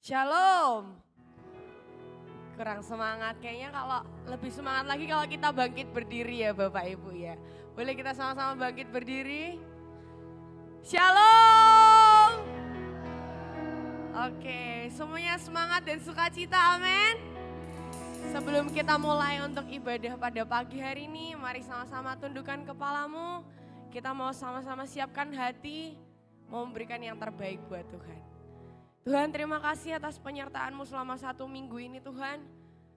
Shalom. Kurang semangat, kayaknya kalau lebih semangat lagi kalau kita bangkit berdiri ya Bapak Ibu ya. Boleh kita sama-sama bangkit berdiri? Shalom. Oke, semuanya semangat dan sukacita, amin. Sebelum kita mulai untuk ibadah pada pagi hari ini, mari sama-sama tundukkan kepalamu. Kita mau sama-sama siapkan hati, mau memberikan yang terbaik buat Tuhan. Tuhan, terima kasih atas penyertaan-Mu selama 1 minggu ini Tuhan.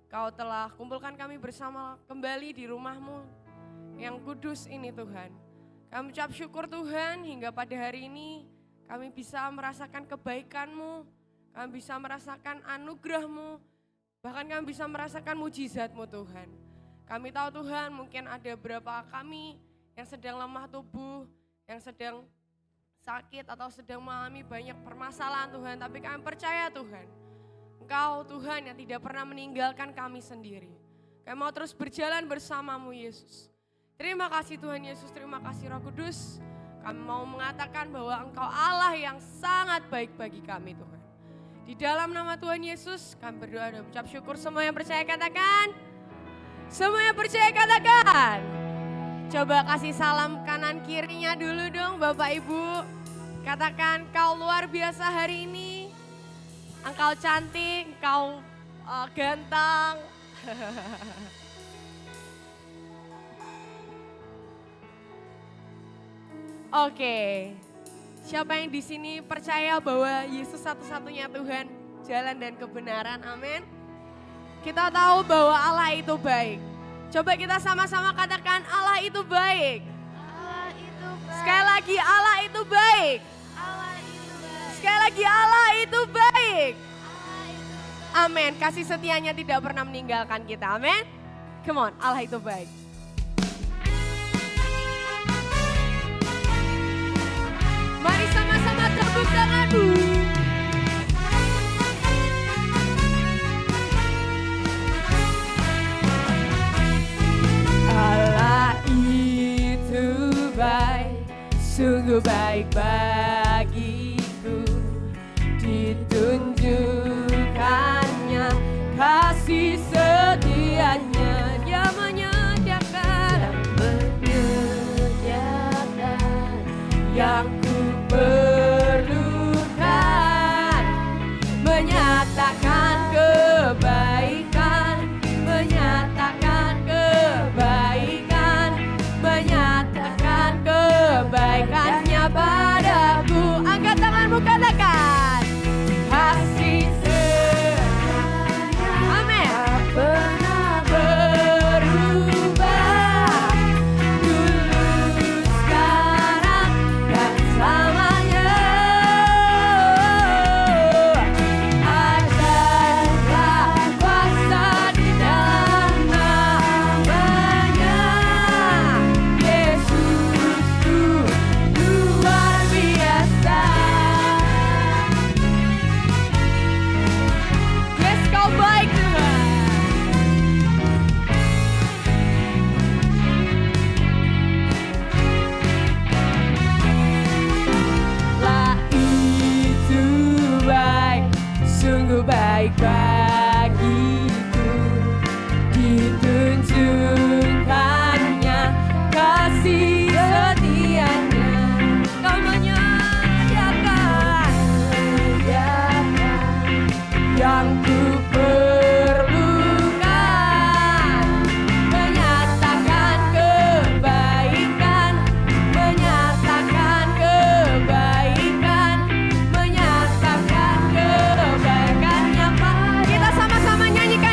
Kau telah kumpulkan kami bersama kembali di rumah-Mu yang kudus ini Tuhan. Kami ucap syukur Tuhan hingga pada hari ini kami bisa merasakan kebaikan-Mu, kami bisa merasakan anugerah-Mu, bahkan kami bisa merasakan mujizat-Mu Tuhan. Kami tahu Tuhan mungkin ada beberapa kami yang sedang lemah tubuh, yang sedang sakit atau sedang mengalami banyak permasalahan Tuhan. Tapi kami percaya Tuhan, Engkau Tuhan yang tidak pernah meninggalkan kami sendiri. Kami mau terus berjalan bersama-Mu Yesus. Terima kasih Tuhan Yesus, terima kasih Roh Kudus. Kami mau mengatakan bahwa Engkau Allah yang sangat baik bagi kami Tuhan. Di dalam nama Tuhan Yesus kami berdoa dan ucap syukur. Semua yang percaya katakan. Semua yang percaya katakan. Coba kasih salam kanan kirinya dulu dong Bapak Ibu. Katakan, kau luar biasa hari ini. Engkau cantik, engkau ganteng. Oke. Siapa yang di sini percaya bahwa Yesus satu-satunya Tuhan, jalan dan kebenaran, amin. Kita tahu bahwa Allah itu baik. Coba kita sama-sama katakan Allah itu baik. Allah itu baik. Sekali lagi Allah itu baik. Allah itu baik. Sekali lagi Allah itu baik. Allah itu baik. Amin. Kasih setianya tidak pernah meninggalkan kita. Amin. Come on, Allah itu baik. Mari sama-sama tepuk tanganmu. Allah itu baik, sungguh baik bagiku. Ditunjukkannya kasih setianya, Dia menyediakan yang ku perlukan, menyatakan kebaikan, menyatakan kebaikan, menyatakan kebaikannya padaku. Angkat tanganmu katakan kasih setianya, amin, pernah berubah, dulu sekarang dan selamanya. Adalah kuasa di dalam namanya. Yesus tuh luar biasa. Yes, kau baik Tuhan. Lah itu baik, sungguh baik bagiku. Ditunjukkannya kasih setianya, Kau menyediakan yang ku perlukan, menyatakan kebaikan, menyatakan kebaikan, menyatakan kebaikannya. Kita sama-sama nyanyikan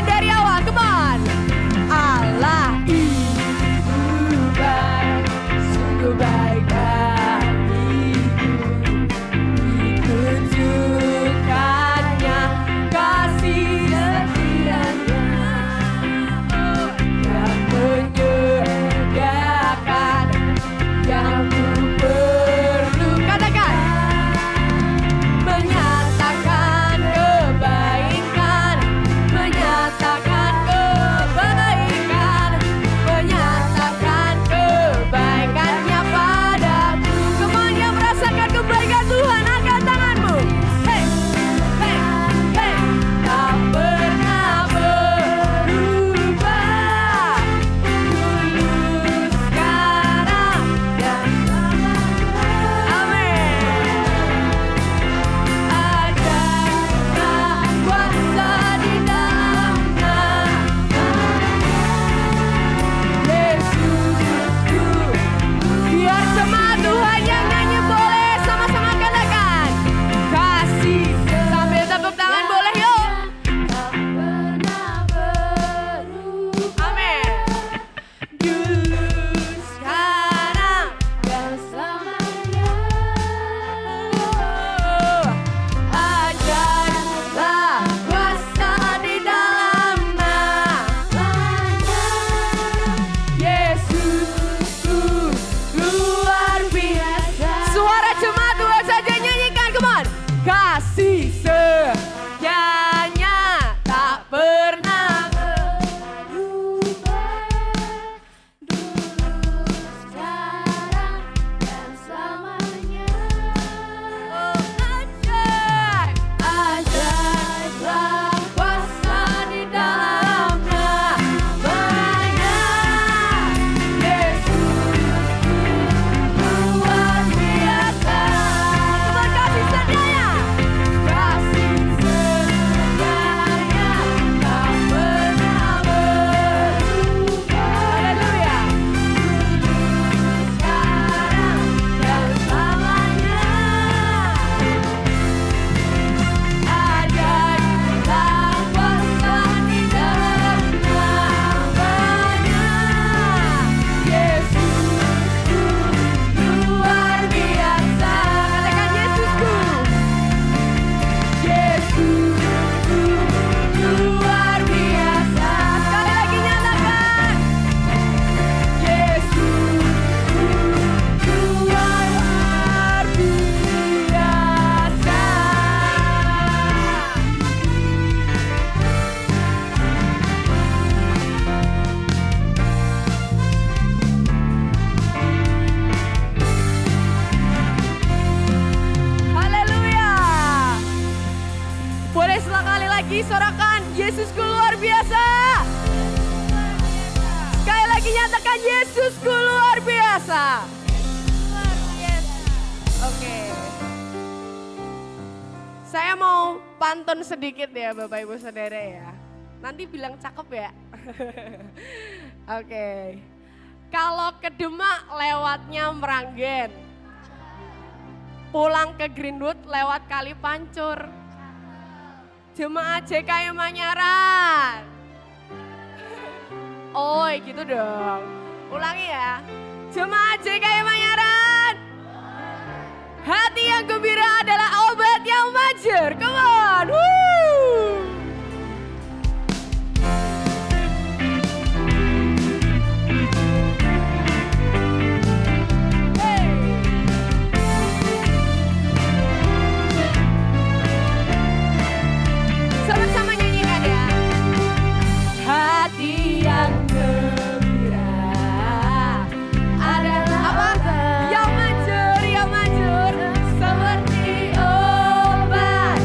Boleh sekali lagi sorakan, Yesusku luar biasa. Sekali lagi nyatakan, Yesusku luar biasa. Luar biasa. Oke. Saya mau pantun sedikit ya Bapak Ibu Saudara ya. Nanti bilang cakep ya. Oke. Kalau ke Demak lewatnya Meranggen. Pulang ke Greenwood lewat Kali Pancur. Jemaat JKM Manyaran. Oh gitu dong. Ulangi ya. Jemaat JKM Manyaran. Hati yang gembira adalah obat yang manjur. Come on. Woo. Sama-sama nyanyikan ya. Hati yang gembira adalah apa? Yang manjur seperti obat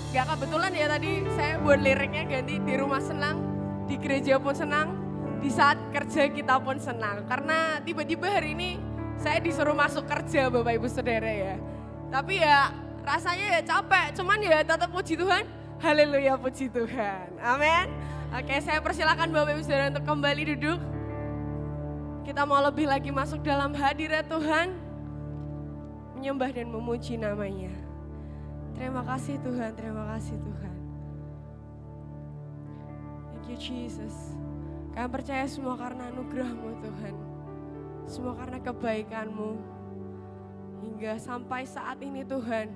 Gak kebetulan ya tadi saya buat liriknya ganti di rumah senang, di gereja pun senang, di saat kerja kita pun senang. Karena tiba-tiba hari ini saya disuruh masuk kerja Bapak Ibu Saudara ya. Tapi ya rasanya ya capek, cuman ya tetap puji Tuhan. Haleluya, puji Tuhan. Amin. Oke, saya persilakan Bapak Ibu Saudara untuk kembali duduk. Kita mau lebih lagi masuk dalam hadirat Tuhan, menyembah dan memuji namanya. Terima kasih Tuhan, terima kasih Tuhan. Thank you Jesus. Kami percaya semua karena anugerah-Mu Tuhan. Semua karena kebaikan-Mu. Hingga sampai saat ini Tuhan,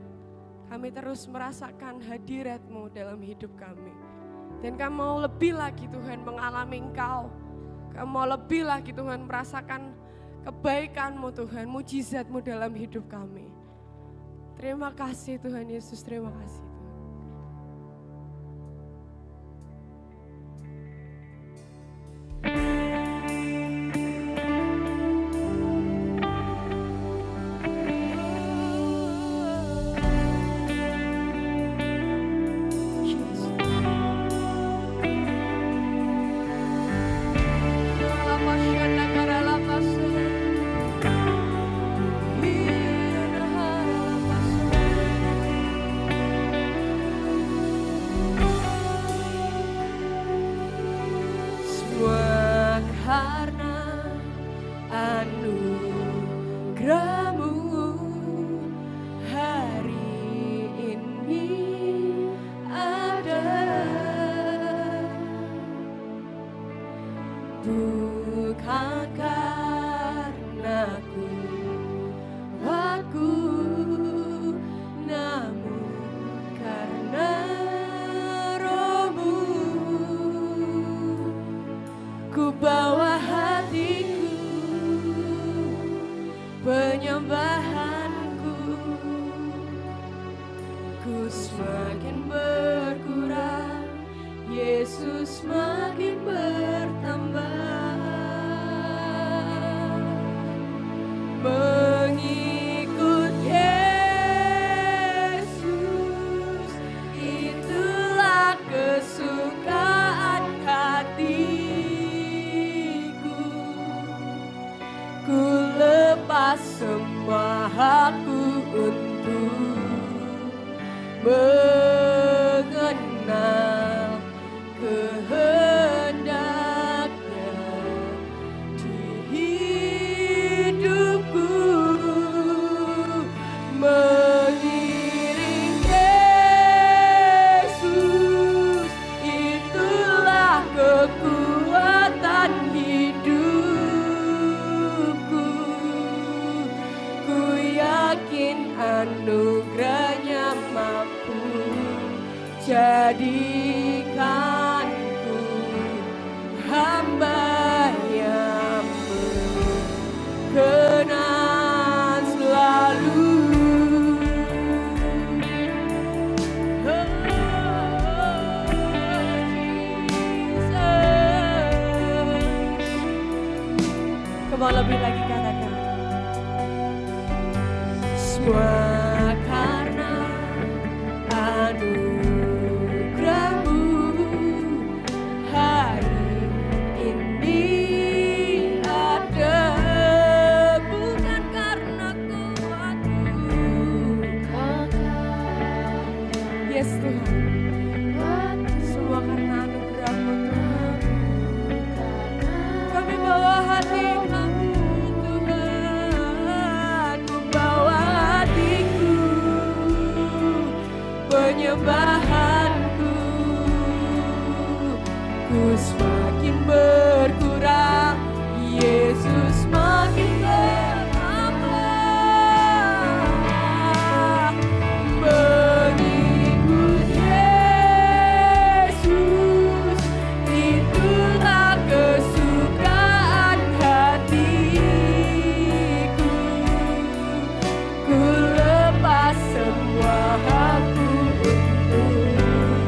kami terus merasakan hadirat-Mu dalam hidup kami. Dan kami mau lebih lagi Tuhan mengalami Engkau. Kami mau lebih lagi Tuhan merasakan kebaikan-Mu Tuhan, mujizat-Mu dalam hidup kami. Terima kasih Tuhan Yesus, terima kasih. Lebih lagi katakan semua karena anugerah-Mu hari ini ada, bukan karena kuatku. Yes Tuhan, semua karena anugerah-Mu Tuhan. Kami bawa hati kami penyembahanku, ku semakin berkurang, Yesus semakin bertambah. Mengikut Yesus, itulah kesukaan hatiku. Ku lepas semua hakku mengenal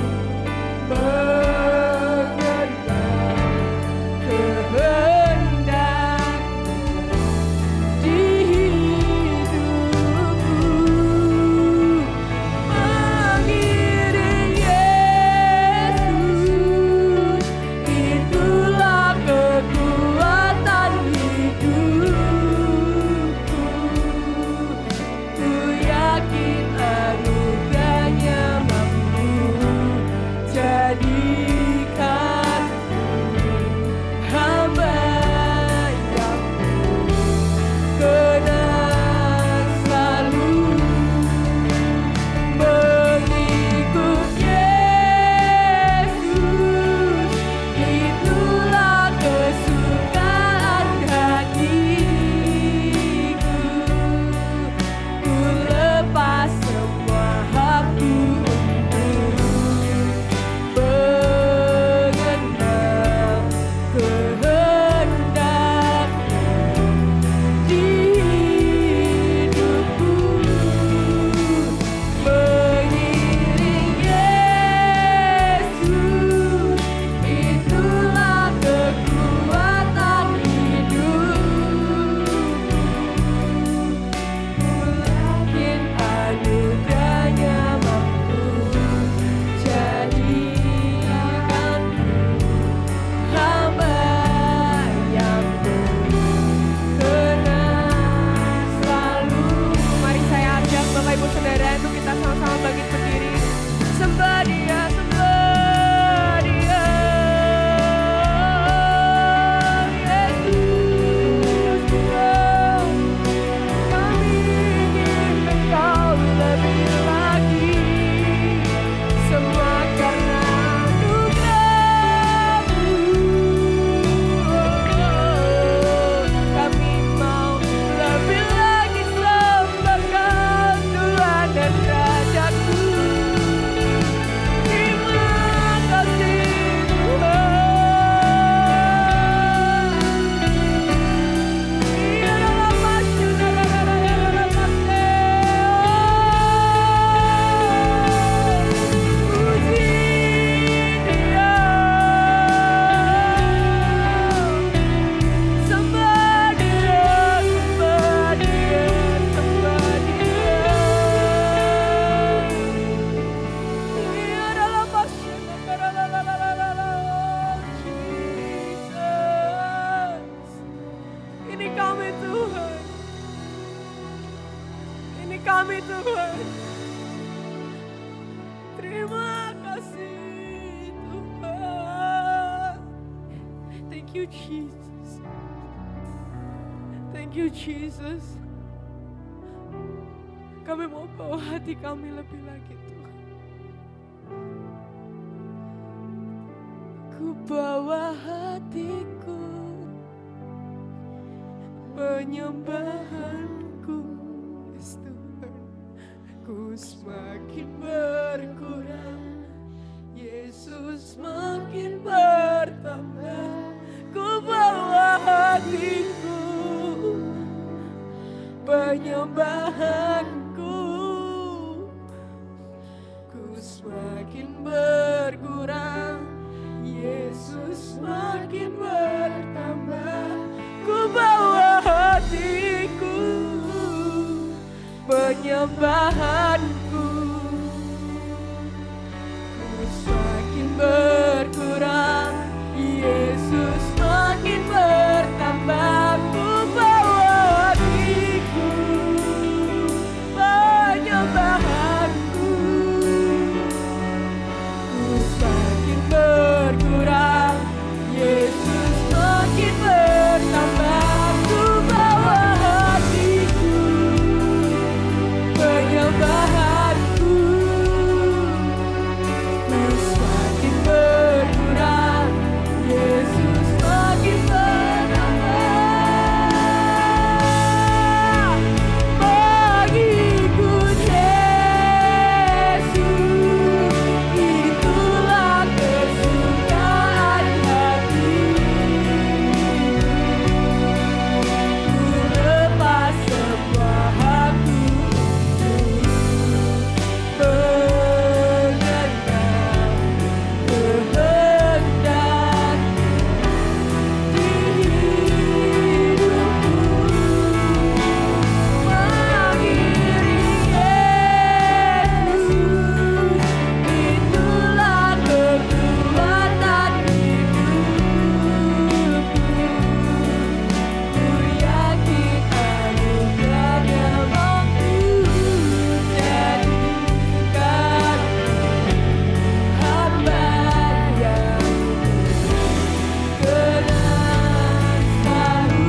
Tuhan. Terima kasih Tuhan. Thank you Jesus. Thank you Jesus. Kami mau bawa hati kami lebih lagi Tuhan. Ku bawa hatiku, penyembahanku, yes Tuhan. Ku semakin berkurang, Yesus semakin bertambah. Ku bawa hatiku, penyembahanku, ku semakin berkurang, Yesus semakin bertambah. Ku bawa hatiku, penyembahanku, ku semakin berkurang, Yesus semakin bertambah. Ku bawa hatiku, penyembahanku, ku semakin berkurang, Yesus semakin bertambah. Ku bawa hatiku, penyembahanku, ku semakin berkurang, Yesus semakin bertambah. Bagiku Yesus, itulah kesukaan hatiku. Ku lepas semua hakku mengenang kehendak di hidupku. Mengiring Yesus, itulah kekuatan hidupku. Ku yakin anugerahnya mampu jadikan hamba yang keras tahu.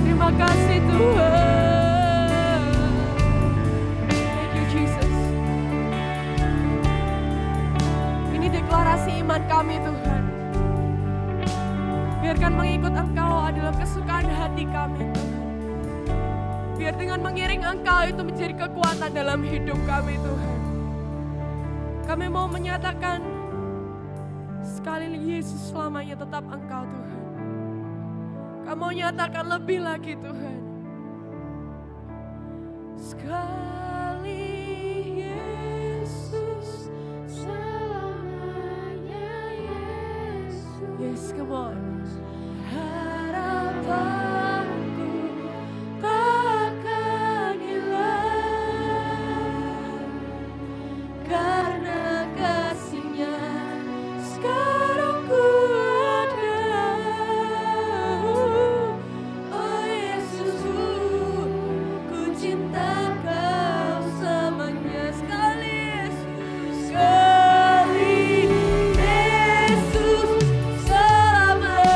Terima kasih Tuhan. Thank you Jesus. Ini deklarasi iman kami Tuhan. Biarkan mengikut Engkau adalah kesukaan hati kami Tuhan. Biar dengan mengiring Engkau itu menjadi kekuatan dalam hidup kami Tuhan. Kami mau menyatakan sekali Yesus selamanya tetap Engkau Tuhan. Kami mau nyatakan lebih lagi Tuhan. Sekali Yesus selamanya Yesus. Yes, come on. Harapanku takkan hilang karena kasih-Nya sekarang ku ada. Oh Yesus, ku cinta Kau selamanya. Sekali Yesus, sekali Yesus selamanya.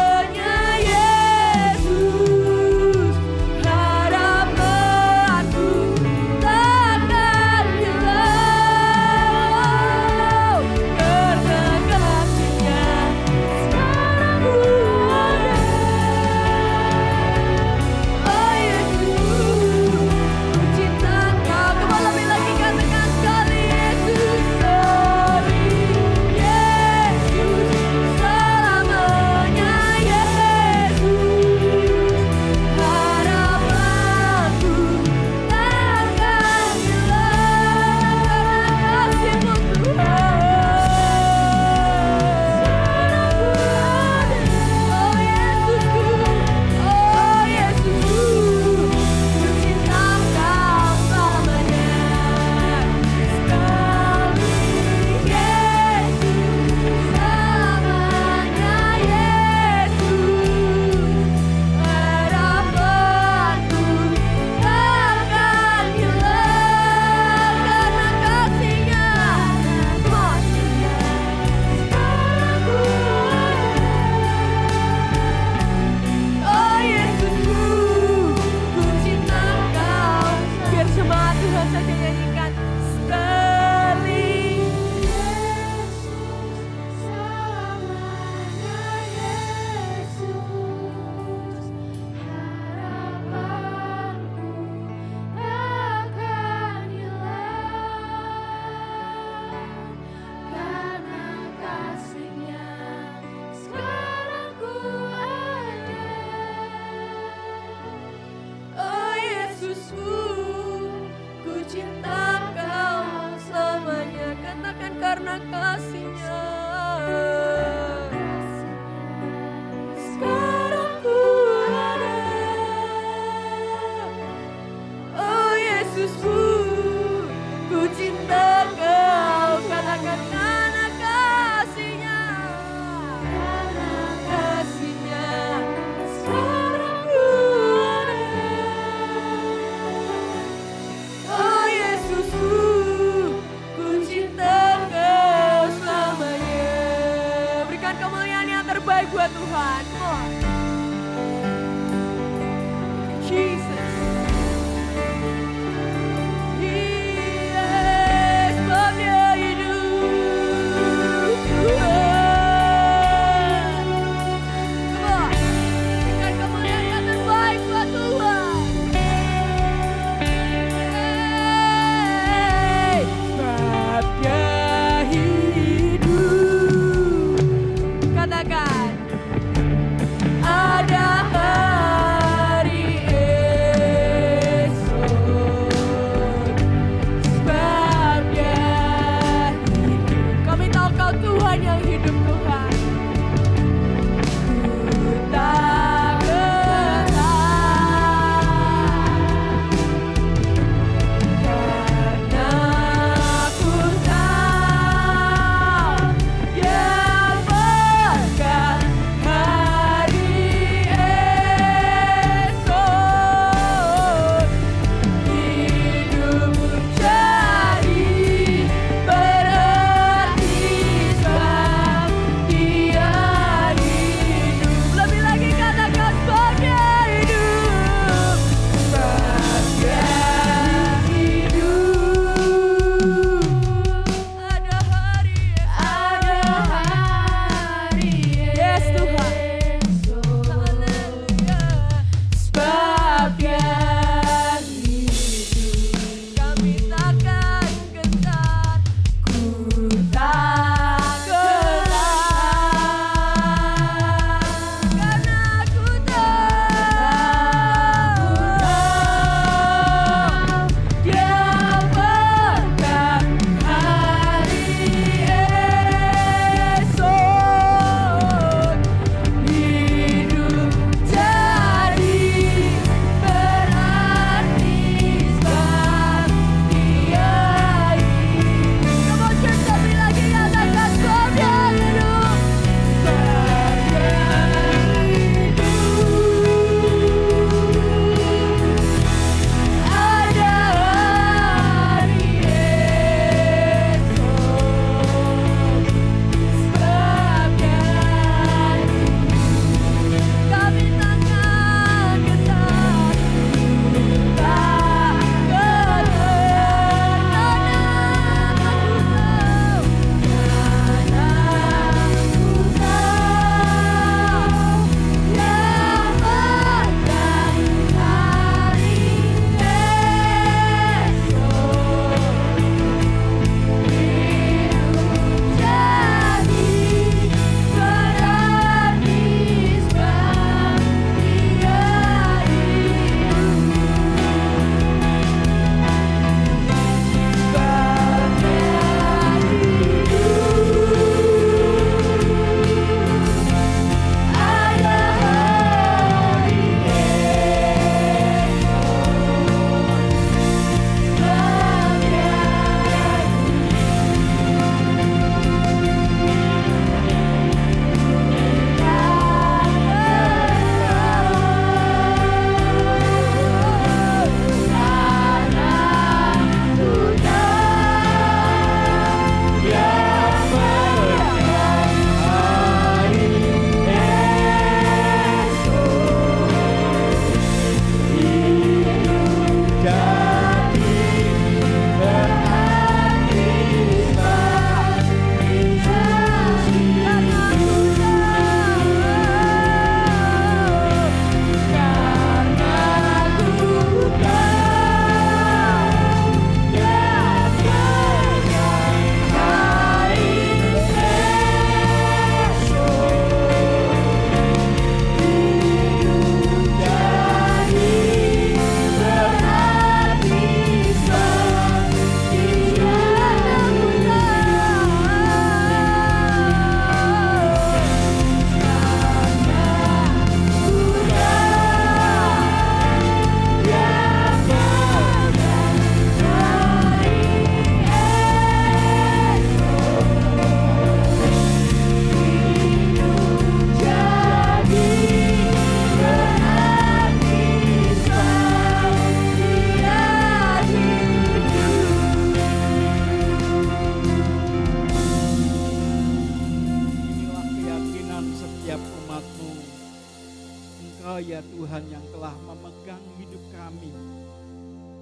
memegang hidup kami.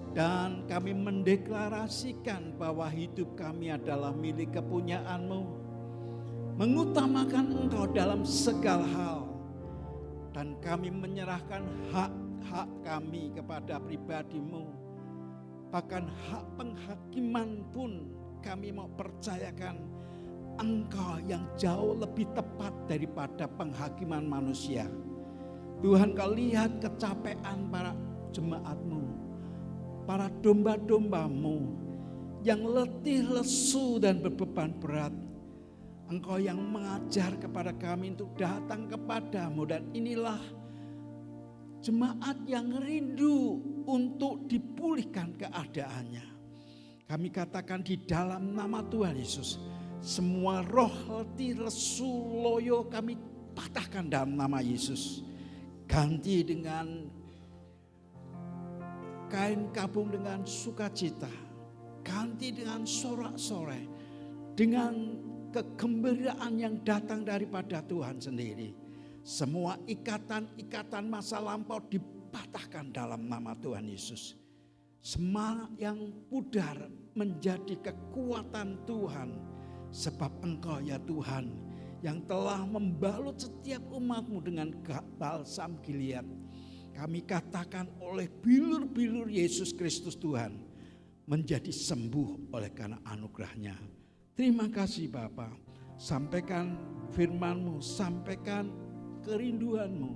Dan kami mendeklarasikan bahwa hidup kami adalah milik kepunyaan-Mu. Mengutamakan Engkau dalam segala hal. Dan kami menyerahkan hak-hak kami kepada pribadi-Mu. Bahkan hak penghakiman pun kami mau percayakan Engkau yang jauh lebih tepat daripada penghakiman manusia. Tuhan, Kau lihat kecapean para jemaat-Mu, para domba-domba-Mu yang letih, lesu dan berbeban berat. Engkau yang mengajar kepada kami untuk datang kepadamu, dan inilah jemaat yang rindu untuk dipulihkan keadaannya. Kami katakan di dalam nama Tuhan Yesus, semua roh letih, lesu, loyo kami patahkan dalam nama Yesus. Ganti dengan kain kabung dengan sukacita, ganti dengan sorak-sorai, dengan kegembiraan yang datang daripada Tuhan sendiri. Semua ikatan-ikatan masa lampau dipatahkan dalam nama Tuhan Yesus. Semangat yang pudar menjadi kekuatan Tuhan, sebab Engkau ya Tuhan yang telah membalut setiap umat-Mu dengan balsam Gilead. Kami katakan oleh bilur-bilur Yesus Kristus Tuhan menjadi sembuh oleh karena anugerah-Nya. Terima kasih Bapa. Sampaikan firman-Mu, sampaikan kerinduan-Mu,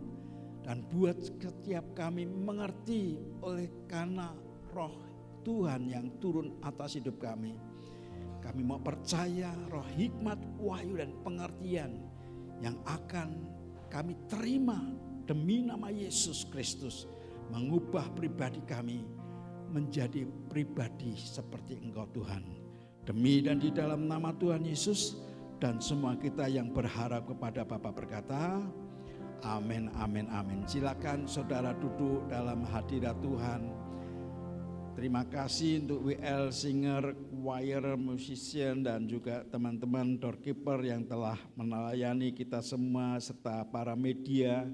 dan buat setiap kami mengerti oleh karena roh Tuhan yang turun atas hidup kami. Kami mau percaya roh hikmat, wahyu dan pengertian yang akan kami terima demi nama Yesus Kristus, mengubah pribadi kami menjadi pribadi seperti Engkau Tuhan. Demi dan di dalam nama Tuhan Yesus, dan semua kita yang berharap kepada Bapa berkata, amin, amin, amin. Silakan saudara duduk dalam hadirat Tuhan. Terima kasih untuk WL Singer, choir, musician, dan juga teman-teman doorkeeper yang telah melayani kita semua, serta para media,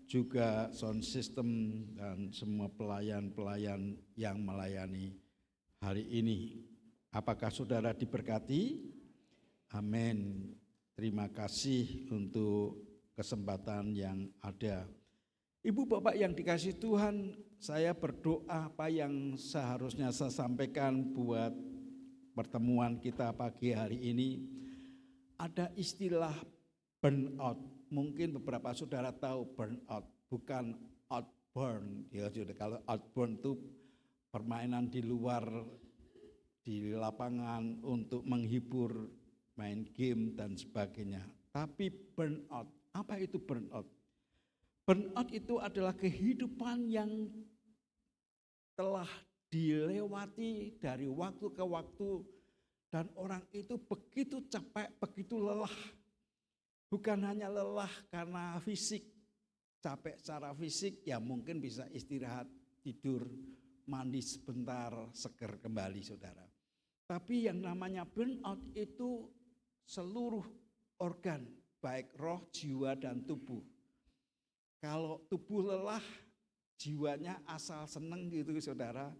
juga sound system, dan semua pelayan-pelayan yang melayani hari ini. Apakah saudara diberkati? Amin. Terima kasih untuk kesempatan yang ada. Ibu bapak yang dikasihi Tuhan, saya berdoa apa yang seharusnya saya sampaikan buat pertemuan kita pagi hari ini. Ada istilah burnout. Mungkin beberapa saudara tahu burnout, bukan outburn. Ya, kalau outburn itu permainan di luar, di lapangan untuk menghibur, main game dan sebagainya. Tapi burnout, apa itu burnout? Burnout itu adalah kehidupan yang telah dilewati dari waktu ke waktu, dan orang itu begitu capek, begitu lelah. Bukan hanya lelah karena fisik, capek secara fisik, ya mungkin bisa istirahat, tidur, mandi sebentar, seger kembali saudara. Tapi yang namanya burnout itu seluruh organ, baik roh, jiwa, dan tubuh. Kalau tubuh lelah, jiwanya asal seneng gitu saudara,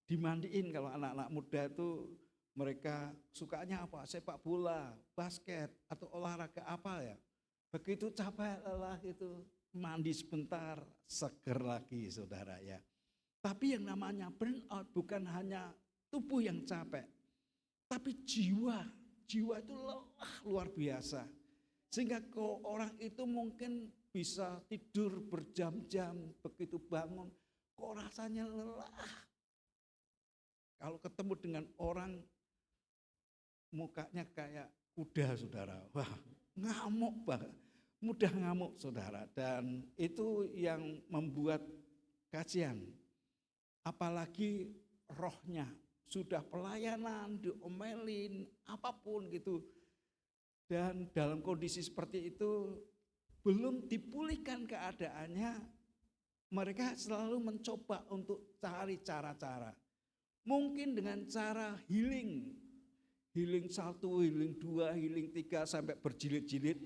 dimandiin. Kalau anak-anak muda itu mereka sukanya apa? Sepak bola, basket, atau olahraga apa ya. Begitu capek lelah itu, mandi sebentar, seger lagi saudara ya. Tapi yang namanya burnout bukan hanya tubuh yang capek, tapi jiwa itu lelah luar biasa. Sehingga kalau orang itu mungkin bisa tidur berjam-jam, begitu bangun kok rasanya lelah. Kalau ketemu dengan orang mukanya kayak kuda saudara, wah ngamuk banget, mudah ngamuk saudara. Dan itu yang membuat kasihan. Apalagi rohnya sudah pelayanan, diomelin, apapun gitu. Dan dalam kondisi seperti itu belum dipulihkan keadaannya, mereka selalu mencoba untuk cari cara-cara. Mungkin dengan cara healing 1, healing 2, healing 3 sampai berjilid-jilid,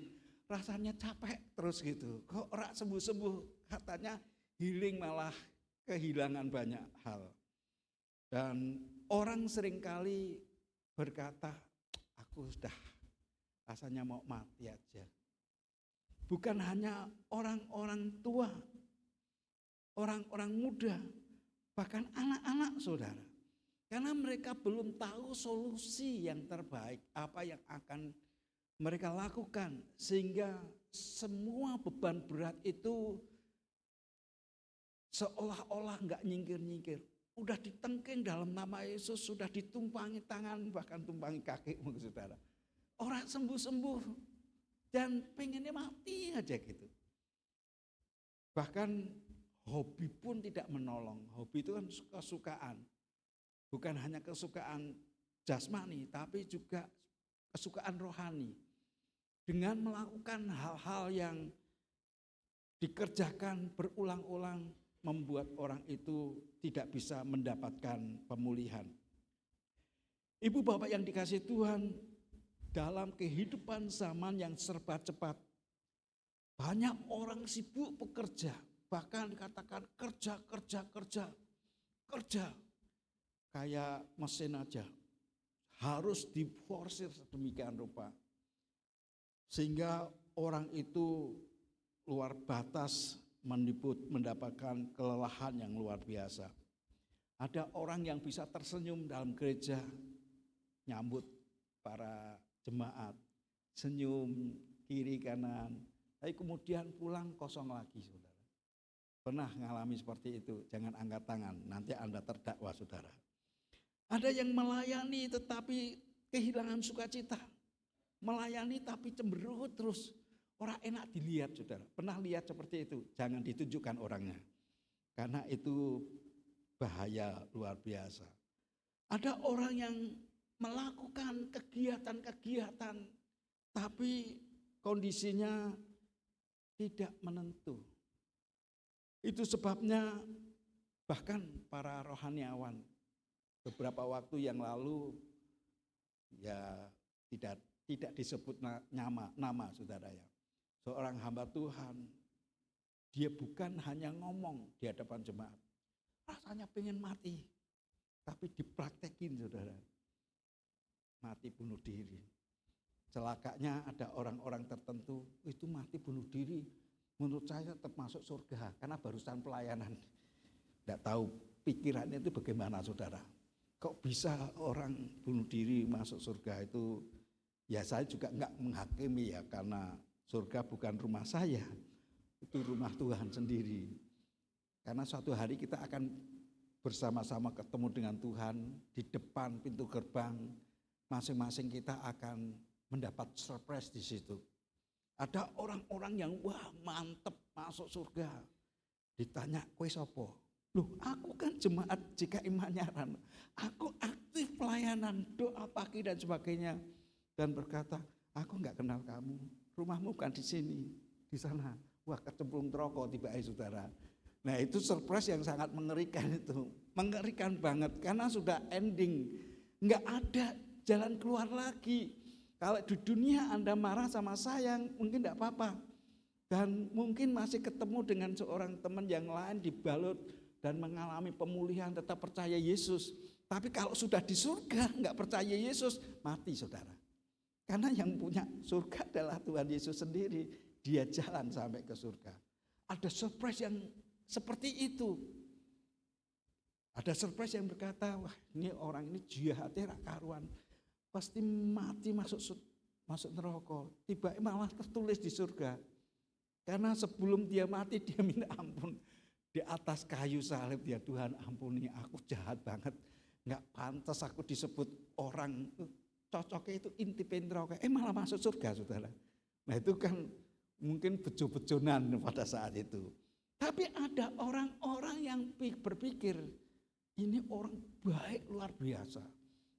rasanya capek terus gitu. Kok ora sembuh-sembuh, katanya healing malah kehilangan banyak hal. Dan orang seringkali berkata, aku sudah rasanya mau mati aja. Bukan hanya orang-orang tua, orang-orang muda, bahkan anak-anak saudara. Karena mereka belum tahu solusi yang terbaik, apa yang akan mereka lakukan. Sehingga semua beban berat itu seolah-olah enggak nyingkir-nyingkir. Udah ditengking dalam nama Yesus, sudah ditumpangi tangan, bahkan tumpangi kaki saudara. Orang sembuh-sembuh dan pengennya mati aja gitu. Bahkan hobi pun tidak menolong. Hobi itu kan kesukaan. Bukan hanya kesukaan jasmani, tapi juga kesukaan rohani. Dengan melakukan hal-hal yang dikerjakan berulang-ulang, membuat orang itu tidak bisa mendapatkan pemulihan. Ibu bapak yang dikasihi Tuhan, dalam kehidupan zaman yang serba cepat, banyak orang sibuk bekerja, bahkan dikatakan kerja, kayak mesin aja, harus diforsir sedemikian rupa, sehingga orang itu luar batas mendapatkan kelelahan yang luar biasa. Ada orang yang bisa tersenyum dalam gereja, nyambut para jemaat, senyum kiri kanan, tapi kemudian pulang kosong lagi saudara. Pernah mengalami seperti itu? Jangan angkat tangan, nanti Anda terdakwa saudara. Ada yang melayani tetapi kehilangan sukacita. Melayani tapi cemberut terus. Orang enak dilihat saudara. Pernah lihat seperti itu? Jangan ditunjukkan orangnya. Karena itu bahaya luar biasa. Ada orang yang melakukan kegiatan-kegiatan tapi kondisinya tidak menentu. Itu sebabnya bahkan para rohaniawan beberapa waktu yang lalu ya tidak disebut nama saudara ya. Seorang hamba Tuhan, dia bukan hanya ngomong di hadapan jemaat, rasanya pengen mati, tapi dipraktekin saudara, mati bunuh diri. Celakanya ada orang-orang tertentu itu mati bunuh diri, menurut saya tetap masuk surga karena barusan pelayanan. Tidak tahu pikirannya itu bagaimana saudara. Kok bisa orang bunuh diri masuk surga itu? Ya saya juga enggak menghakimi ya, karena surga bukan rumah saya, itu rumah Tuhan sendiri. Karena suatu hari kita akan bersama-sama ketemu dengan Tuhan di depan pintu gerbang, masing-masing kita akan mendapat surprise di situ. Ada orang-orang yang wah mantep masuk surga. Ditanya, kowe sapa? Loh, aku kan jemaat GKI Manyaran. Aku aktif pelayanan, doa pagi dan sebagainya. Dan berkata, aku enggak kenal kamu. Rumahmu bukan di sini, di sana. Wah, kecemplung rokok tiba-tiba saudara. Nah, itu surprise yang sangat mengerikan itu. Mengerikan banget karena sudah ending. Enggak ada jalan keluar lagi. Kalau di dunia Anda marah sama saya, mungkin enggak apa-apa. Dan mungkin masih ketemu dengan seorang teman yang lain dibalut dan mengalami pemulihan, tetap percaya Yesus. Tapi kalau sudah di surga enggak percaya Yesus, mati saudara. Karena yang punya surga adalah Tuhan Yesus sendiri. Dia jalan sampai ke surga. Ada surprise yang seperti itu. Ada surprise yang berkata, wah ini orang ini jahatnya rak karuan. Pasti mati masuk neraka. Tiba malah tertulis di surga. Karena sebelum dia mati dia minta ampun. Di atas kayu salib dia, Tuhan ampuni aku jahat banget. Enggak pantas aku disebut orang, cocoknya itu inti neraka. Malah masuk surga saudara. Nah itu kan mungkin bejo-bejonan pada saat itu. Tapi ada orang-orang yang berpikir, ini orang baik luar biasa.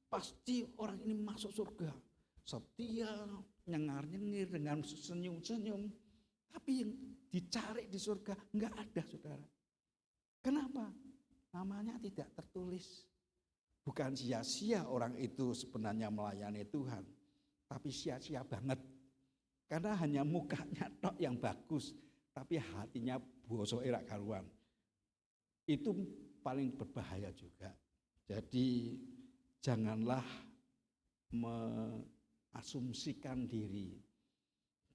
Pasti orang ini masuk surga. Setia, nyengar-nyengir dengan senyum-senyum. Tapi yang dicari di surga enggak ada saudara. Kenapa? Namanya tidak tertulis. Bukan sia-sia orang itu sebenarnya melayani Tuhan. Tapi sia-sia banget. Karena hanya mukanya tok yang bagus. Tapi hatinya bosok erak karuan. itu paling berbahaya juga. Jadi janganlah mengasumsikan diri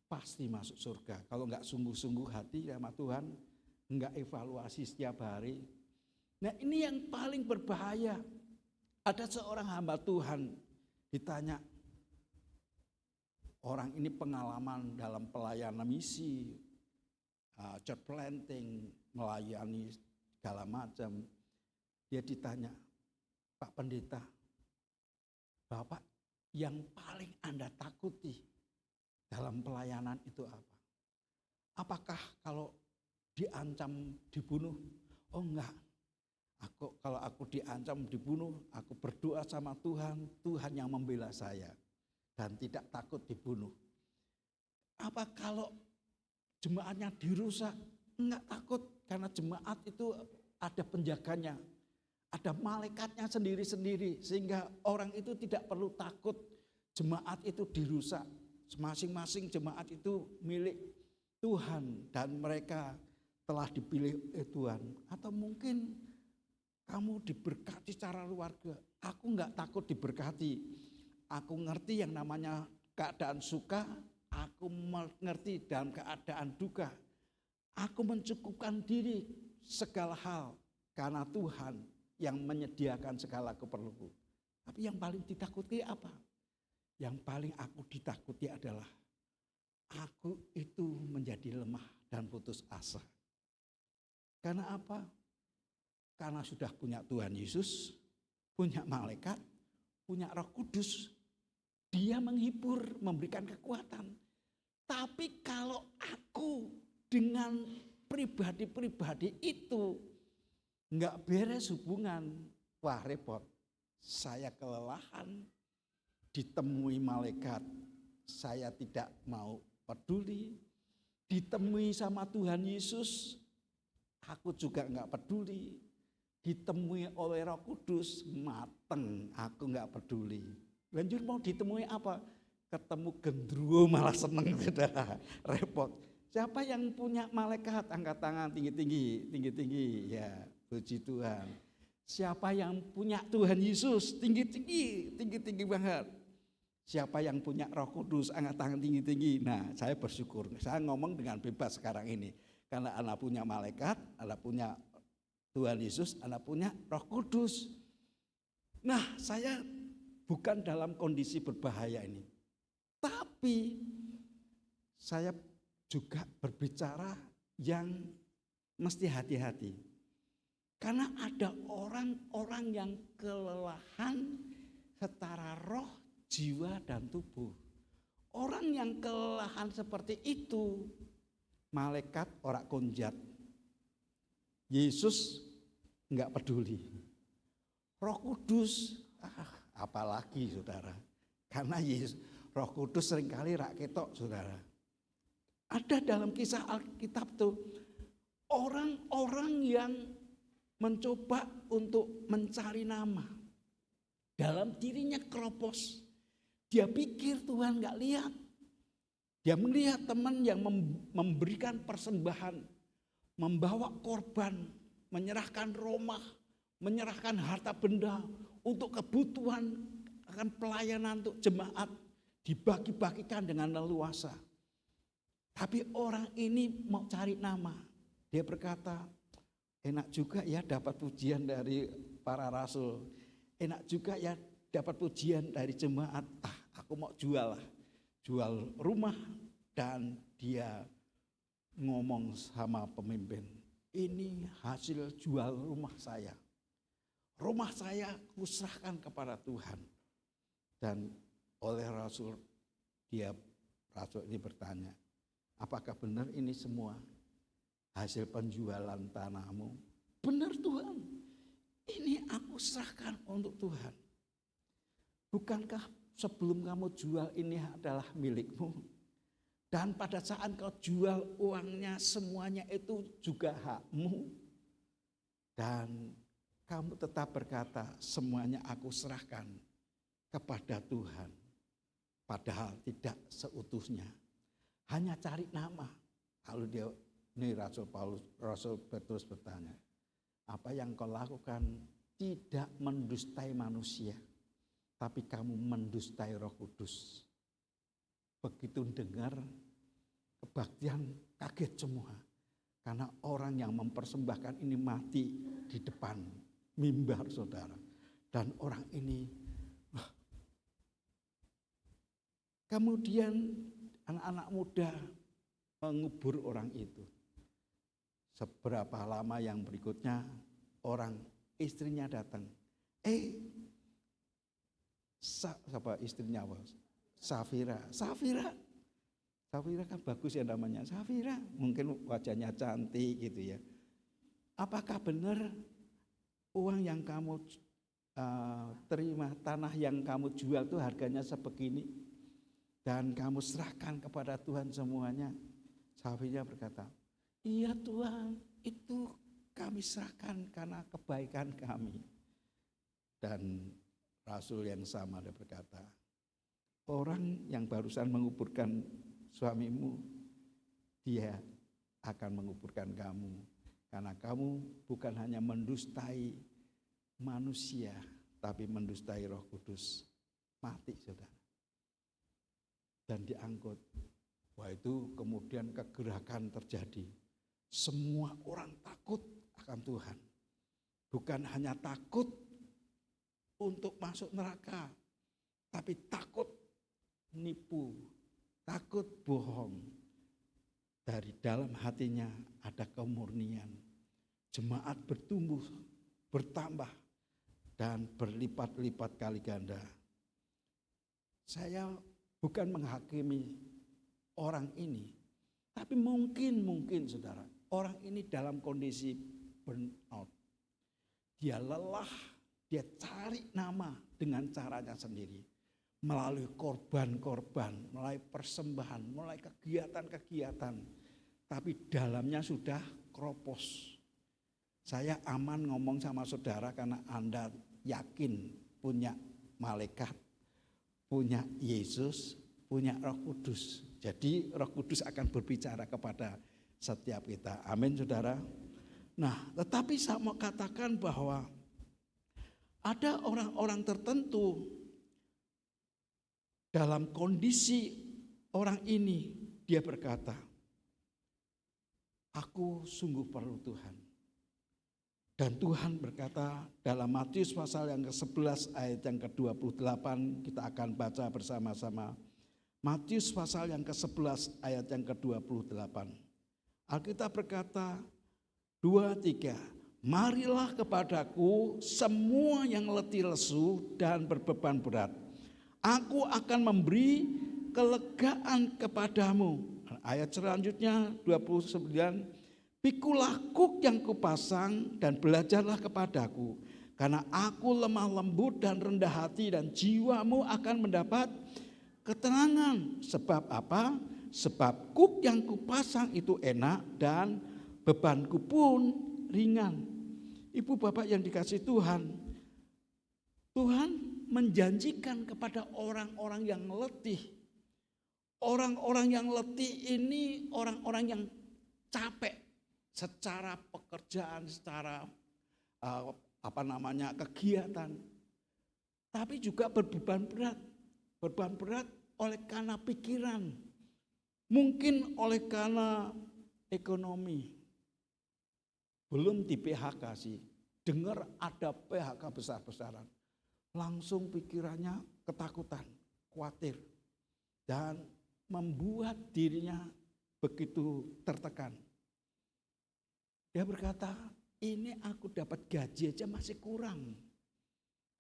pasti masuk surga. Kalau enggak sungguh-sungguh hati sama Tuhan, enggak evaluasi setiap hari. Nah ini yang paling berbahaya. Ada seorang hamba Tuhan ditanya, orang ini pengalaman dalam pelayanan misi, church planting, melayani segala macam. Dia ditanya, Pak Pendeta, Bapak yang paling Anda takuti dalam pelayanan itu apa? Apakah kalau diancam dibunuh? Oh enggak. Kalau aku diancam dibunuh, aku berdoa sama Tuhan, Tuhan yang membela saya dan tidak takut dibunuh. Apa kalau jemaatnya dirusak? Enggak takut, karena jemaat itu ada penjaganya, ada malaikatnya sendiri-sendiri, sehingga orang itu tidak perlu takut jemaat itu dirusak. Masing-masing jemaat itu milik Tuhan dan mereka telah dipilih oleh Tuhan. Atau mungkin kamu diberkati secara keluarga. Aku enggak takut diberkati. Aku ngerti yang namanya keadaan suka, aku mengerti dalam keadaan duka. Aku mencukupkan diri segala hal karena Tuhan yang menyediakan segala keperluanku. Tapi yang paling ditakuti apa? Yang paling aku ditakuti adalah aku itu menjadi lemah dan putus asa. Karena apa? Karena sudah punya Tuhan Yesus, punya malaikat, punya Roh Kudus. Dia menghibur, memberikan kekuatan. Tapi kalau aku dengan pribadi-pribadi itu enggak beres hubungan, wah repot. Saya kelelahan, ditemui malaikat, saya tidak mau peduli. Ditemui sama Tuhan Yesus, aku juga enggak peduli. Ditemui oleh Roh Kudus, mateng, aku enggak peduli. Lanjut mau ditemui apa? Ketemu gendruwo malah seneng, saudara, repot. Siapa yang punya malaikat? Angkat tangan tinggi-tinggi, tinggi-tinggi, ya puji Tuhan. Siapa yang punya Tuhan Yesus? Tinggi-tinggi, tinggi-tinggi banget. Siapa yang punya Roh Kudus? Angkat tangan tinggi-tinggi. Nah, saya bersyukur, saya ngomong dengan bebas sekarang ini. Karena anak punya malaikat, anak punya Tuhan Yesus, anak punya Roh Kudus. Nah, saya bukan dalam kondisi berbahaya ini. Tapi saya juga berbicara yang mesti hati-hati. Karena ada orang-orang yang kelelahan secara roh, jiwa, dan tubuh. Orang yang kelelahan seperti itu, malaikat ora konjat. Yesus enggak peduli. Roh Kudus, apalagi saudara. Karena Yesus, Roh Kudus seringkali rak ketok saudara. Ada dalam kisah Alkitab tuh orang-orang yang mencoba untuk mencari nama. Dalam dirinya keropos. Dia pikir Tuhan gak lihat. Dia melihat teman yang memberikan persembahan. Membawa korban, menyerahkan rumah, menyerahkan harta benda untuk kebutuhan akan pelayanan untuk jemaat. Dibagi-bagikan dengan leluasa. Tapi orang ini mau cari nama. Dia berkata, enak juga ya dapat pujian dari para rasul. Enak juga ya dapat pujian dari jemaat. Aku mau jual lah. Jual rumah. Dan dia ngomong sama pemimpin. Ini hasil jual rumah saya. Rumah saya kuserahkan kepada Tuhan. Dan oleh rasul ini bertanya, apakah benar ini semua hasil penjualan tanahmu? Benar Tuhan, ini aku serahkan untuk Tuhan. Bukankah sebelum kamu jual ini adalah milikmu? Dan pada saat kau jual uangnya semuanya itu juga hakmu. Dan kamu tetap berkata semuanya aku serahkan kepada Tuhan. Padahal tidak seutuhnya. Hanya cari nama. Lalu ini Rasul Petrus bertanya, Apa yang kau lakukan tidak mendustai manusia, tapi kamu mendustai Roh Kudus. Begitu dengar kebaktian kaget semua. Karena orang yang mempersembahkan ini mati di depan mimbar saudara. Dan orang ini, kemudian anak-anak muda mengubur orang itu. Seberapa lama yang berikutnya orang istrinya datang. Siapa istrinya? Safira kan bagus ya namanya. Safira, mungkin wajahnya cantik gitu ya. Apakah benar uang yang kamu terima, tanah yang kamu jual itu harganya sebegini dan kamu serahkan kepada Tuhan semuanya? Safira berkata, iya Tuhan, itu kami serahkan karena kebaikan kami. Dan Rasul yang sama dia berkata, orang yang barusan menguburkan suamimu, dia akan menguburkan kamu. Karena kamu bukan hanya mendustai manusia, tapi mendustai Roh Kudus. Mati saudara. Dan diangkut. Wah, itu kemudian kegerakan terjadi. Semua orang takut akan Tuhan. Bukan hanya takut untuk masuk neraka, tapi takut nipu, takut bohong. Dari dalam hatinya ada kemurnian. Jemaat bertumbuh, bertambah, dan berlipat-lipat kali ganda. Saya bukan menghakimi orang ini, tapi mungkin saudara, orang ini dalam kondisi burnout. Dia lelah, dia cari nama dengan caranya sendiri. Melalui korban-korban, melalui persembahan, melalui kegiatan-kegiatan. Tapi dalamnya sudah kropos. Saya aman ngomong sama saudara karena Anda yakin punya malaikat, punya Yesus, punya Roh Kudus. Jadi Roh Kudus akan berbicara kepada setiap kita. Amin saudara. Nah, tetapi saya mau katakan bahwa ada orang-orang tertentu dalam kondisi orang ini, dia berkata, aku sungguh perlu Tuhan. Dan Tuhan berkata dalam Matius pasal yang ke-11 ayat yang ke-28, kita akan baca bersama-sama. Matius pasal yang ke-11 ayat yang ke-28. Alkitab berkata, 2-3, marilah kepadaku semua yang letih lesu dan berbeban berat. Aku akan memberi kelegaan kepadamu. Ayat selanjutnya 29. Pikulah kuk yang kupasang dan belajarlah kepadaku. Karena aku lemah lembut dan rendah hati dan jiwamu akan mendapat ketenangan. Sebab apa? Sebab kuk yang kupasang itu enak dan bebanku pun ringan. Ibu bapak yang dikasihi Tuhan. Tuhan menjanjikan kepada orang-orang yang letih. Orang-orang yang letih ini orang-orang yang capek secara pekerjaan, secara kegiatan. Tapi juga berbeban berat. Beban berat oleh karena pikiran. Mungkin oleh karena ekonomi. Belum di PHK sih. Dengar ada PHK besar-besaran. Langsung pikirannya ketakutan, khawatir. Dan membuat dirinya begitu tertekan. Dia berkata, ini aku dapat gaji aja masih kurang.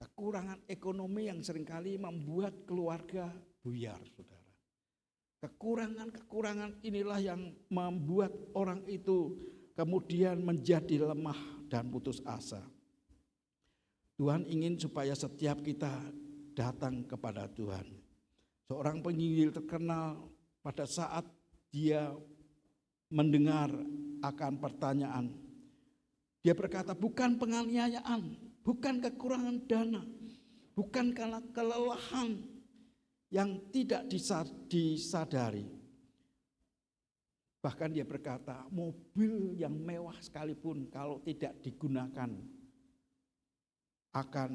Kekurangan ekonomi yang seringkali membuat keluarga buyar, saudara. Kekurangan-kekurangan inilah yang membuat orang itu kemudian menjadi lemah dan putus asa. Tuhan ingin supaya setiap kita datang kepada Tuhan. Seorang penginjil terkenal pada saat dia mendengar akan pertanyaan. Dia berkata, bukan penganiayaan, bukan kekurangan dana, bukan karena kelelahan yang tidak disadari. Bahkan dia berkata, mobil yang mewah sekalipun kalau tidak digunakan akan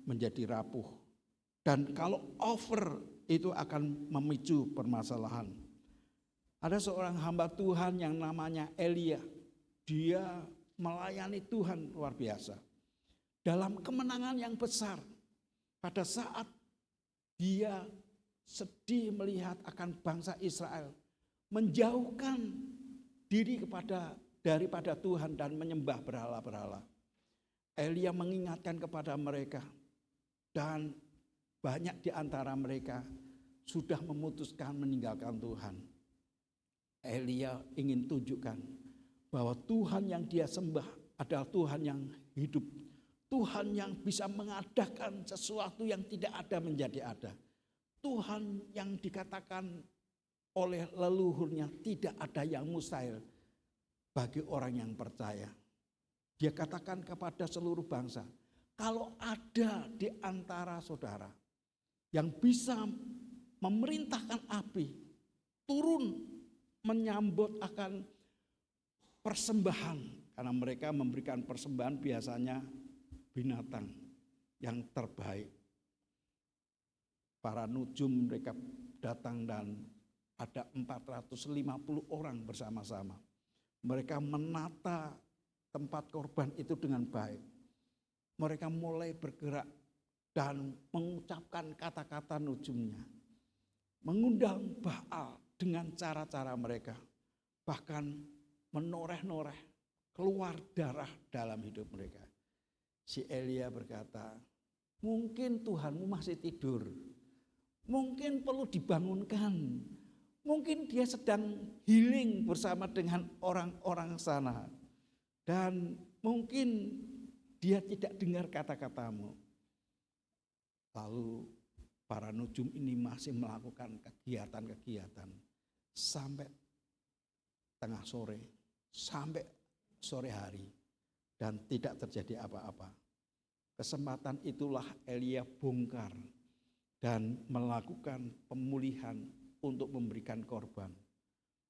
menjadi rapuh. Dan kalau over itu akan memicu permasalahan. Ada seorang hamba Tuhan yang namanya Elia. Dia melayani Tuhan luar biasa. Dalam kemenangan yang besar, pada saat dia sedih melihat akan bangsa Israel menjauhkan diri daripada Tuhan dan menyembah berhala-berhala. Elia mengingatkan kepada mereka, dan banyak di antara mereka sudah memutuskan meninggalkan Tuhan. Elia ingin tunjukkan bahwa Tuhan yang dia sembah adalah Tuhan yang hidup. Tuhan yang bisa mengadakan sesuatu yang tidak ada menjadi ada. Tuhan yang dikatakan oleh leluhurnya tidak ada yang mustahil bagi orang yang percaya. Dia katakan kepada seluruh bangsa, kalau ada di antara saudara yang bisa memerintahkan api turun menyambut akan persembahan, karena mereka memberikan persembahan biasanya binatang yang terbaik. Para nujum mereka datang dan ada 450 orang bersama-sama. Mereka menata tempat korban itu dengan baik. Mereka mulai bergerak dan mengucapkan kata-kata nujumnya. Mengundang Baal dengan cara-cara mereka. Bahkan menoreh-noreh keluar darah dalam hidup mereka. Si Elia berkata, mungkin Tuhanmu masih tidur. Mungkin perlu dibangunkan. Mungkin dia sedang healing bersama dengan orang-orang sana. Dan mungkin dia tidak dengar kata-katamu. Lalu para nujum ini masih melakukan kegiatan-kegiatan sampai tengah sore, sampai sore hari. Dan tidak terjadi apa-apa. Kesempatan itulah Elia bongkar dan melakukan pemulihan untuk memberikan korban.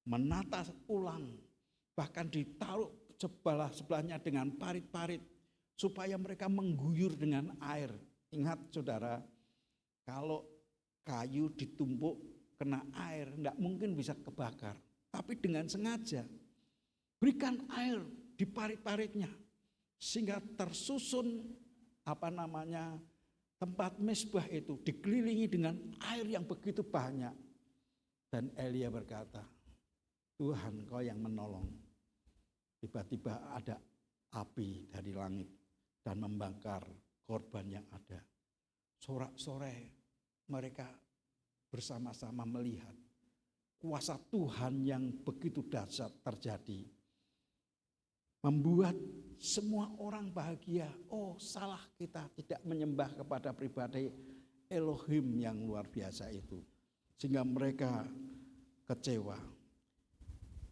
Menata ulang, bahkan ditaruh sebelahnya dengan parit-parit supaya mereka mengguyur dengan air. Ingat saudara, kalau kayu ditumpuk kena air enggak mungkin bisa kebakar. Tapi dengan sengaja berikan air di parit-paritnya sehingga tersusun tempat mezbah itu dikelilingi dengan air yang begitu banyak. Dan Elia berkata, Tuhan Kau yang menolong. Tiba-tiba ada api dari langit dan membakar korban yang ada. Sorak-sorai mereka bersama-sama melihat kuasa Tuhan yang begitu dahsyat terjadi. Membuat semua orang bahagia. Oh, salah kita tidak menyembah kepada pribadi Elohim yang luar biasa itu. Sehingga mereka kecewa.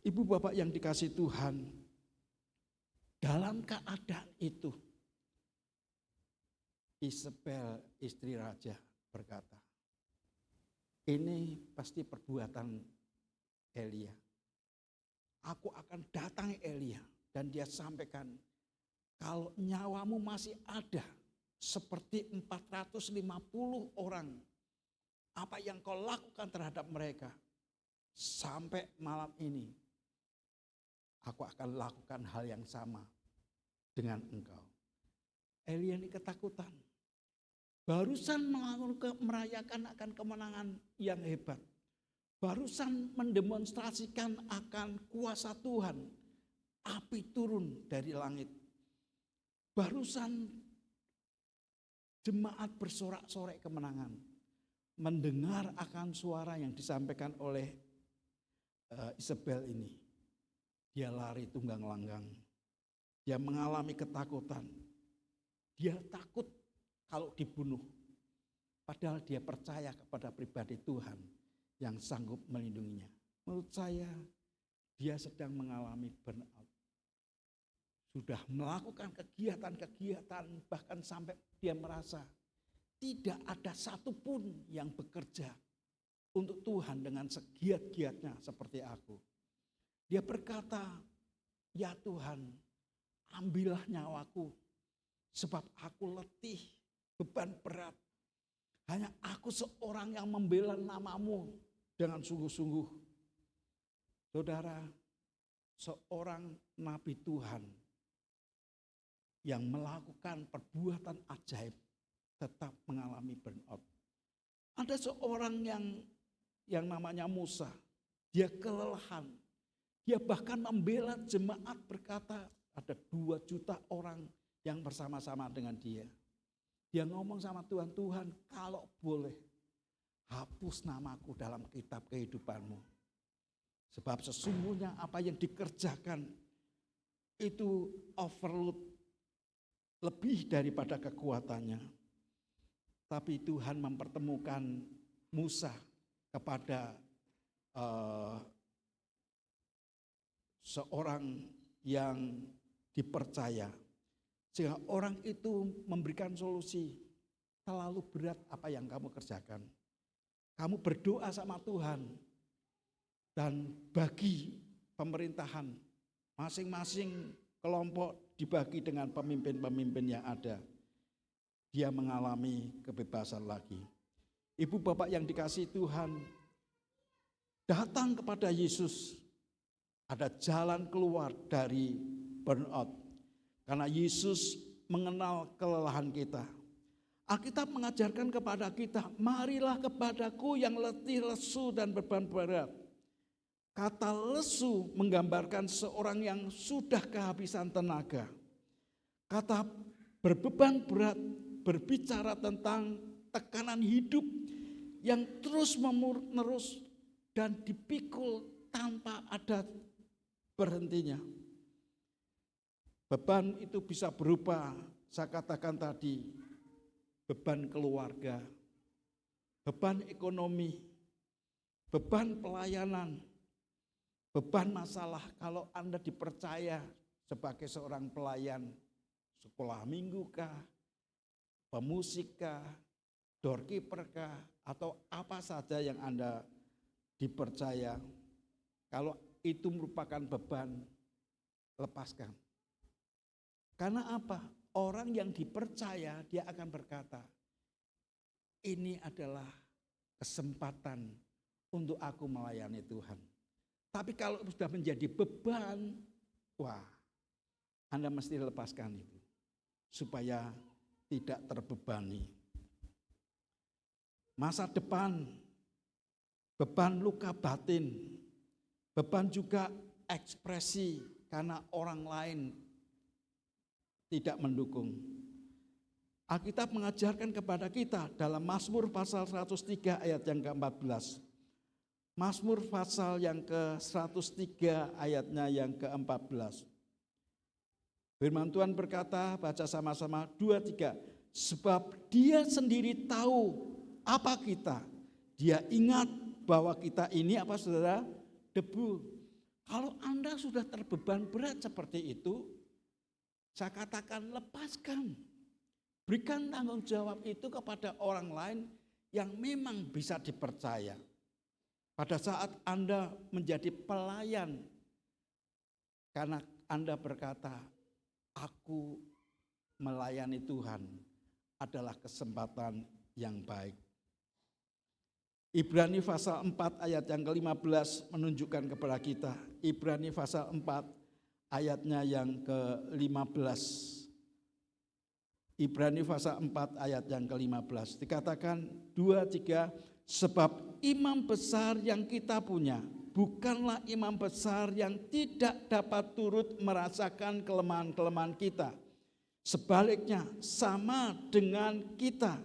Ibu bapak yang dikasihi Tuhan, dalam keadaan itu Isabel istri raja berkata, ini pasti perbuatan Elia. Aku akan datangi Elia dan dia sampaikan, kalau nyawamu masih ada seperti 450 orang, apa yang kau lakukan terhadap mereka sampai malam ini, aku akan lakukan hal yang sama dengan engkau. Elia ini ketakutan. Barusan merayakan akan kemenangan yang hebat. Barusan mendemonstrasikan akan kuasa Tuhan. Api turun dari langit. Barusan jemaat bersorak-sorai kemenangan. Mendengar akan suara yang disampaikan oleh Isabel ini. Dia lari tunggang langgang. Dia mengalami ketakutan. Dia takut kalau dibunuh. Padahal dia percaya kepada pribadi Tuhan yang sanggup melindunginya. Menurut saya dia sedang mengalami burnout. Sudah melakukan kegiatan-kegiatan bahkan sampai dia merasa tidak ada satupun yang bekerja untuk Tuhan dengan segiat-giatnya seperti aku. Dia berkata, "Ya Tuhan, ambillah nyawaku, sebab aku letih, beban berat. Hanya aku seorang yang membela namamu dengan sungguh-sungguh." Saudara, seorang nabi Tuhan yang melakukan perbuatan ajaib tetap mengalami burnout. Ada seorang yang namanya Musa, dia kelelahan. Dia bahkan membela jemaat, berkata ada 2 juta orang yang bersama-sama dengan dia. Dia ngomong sama Tuhan, "Tuhan, kalau boleh hapus namaku dalam kitab kehidupanmu. Sebab sesungguhnya apa yang dikerjakan itu overload, lebih daripada kekuatannya." Tapi Tuhan mempertemukan Musa kepada seorang yang dipercaya. Sehingga orang itu memberikan solusi. "Terlalu berat apa yang kamu kerjakan. Kamu berdoa sama Tuhan dan bagi pemerintahan. Masing-masing kelompok dibagi dengan pemimpin-pemimpin yang ada." Dia mengalami kebebasan lagi. Ibu bapak yang dikasihi Tuhan, datang kepada Yesus. Ada jalan keluar dari burnout. Karena Yesus mengenal kelelahan kita. Alkitab mengajarkan kepada kita, "Marilah kepadaku yang letih, lesu dan beban berat." Kata lesu menggambarkan seorang yang sudah kehabisan tenaga. Kata berbeban berat berbicara tentang tekanan hidup yang terus menerus dan dipikul tanpa ada berhentinya. Beban itu bisa berupa, saya katakan tadi, beban keluarga, beban ekonomi, beban pelayanan, beban masalah. Kalau Anda dipercaya sebagai seorang pelayan, sekolah minggu kah, pemusik kah, doorkeeper kah, atau apa saja yang Anda dipercaya, kalau itu merupakan beban, lepaskan. Karena apa? Orang yang dipercaya, dia akan berkata, "Ini adalah kesempatan untuk aku melayani Tuhan." Tapi kalau sudah menjadi beban, wah, Anda mesti lepaskan itu supaya tidak terbebani. Masa depan, beban luka batin, beban juga ekspresi karena orang lain tidak mendukung. Alkitab mengajarkan kepada kita dalam Mazmur pasal 103 ayat yang ke-14. Mazmur pasal yang ke-103 ayatnya yang ke-14. Firman Tuhan berkata, baca sama-sama 2-3. "Sebab dia sendiri tahu apa kita. Dia ingat bahwa kita ini," apa saudara? "Debu." Kalau Anda sudah terbeban berat seperti itu, saya katakan lepaskan. Berikan tanggung jawab itu kepada orang lain yang memang bisa dipercaya. Pada saat Anda menjadi pelayan, karena Anda berkata, "Aku melayani Tuhan adalah kesempatan yang baik." Ibrani pasal 4 ayat yang ke-15 menunjukkan kepada kita. Ibrani pasal 4 ayatnya yang ke-15. Ibrani pasal 4 ayat yang ke-15. Dikatakan 2-3, "Sebab imam besar yang kita punya bukanlah imam besar yang tidak dapat turut merasakan kelemahan-kelemahan kita. Sebaliknya sama dengan kita,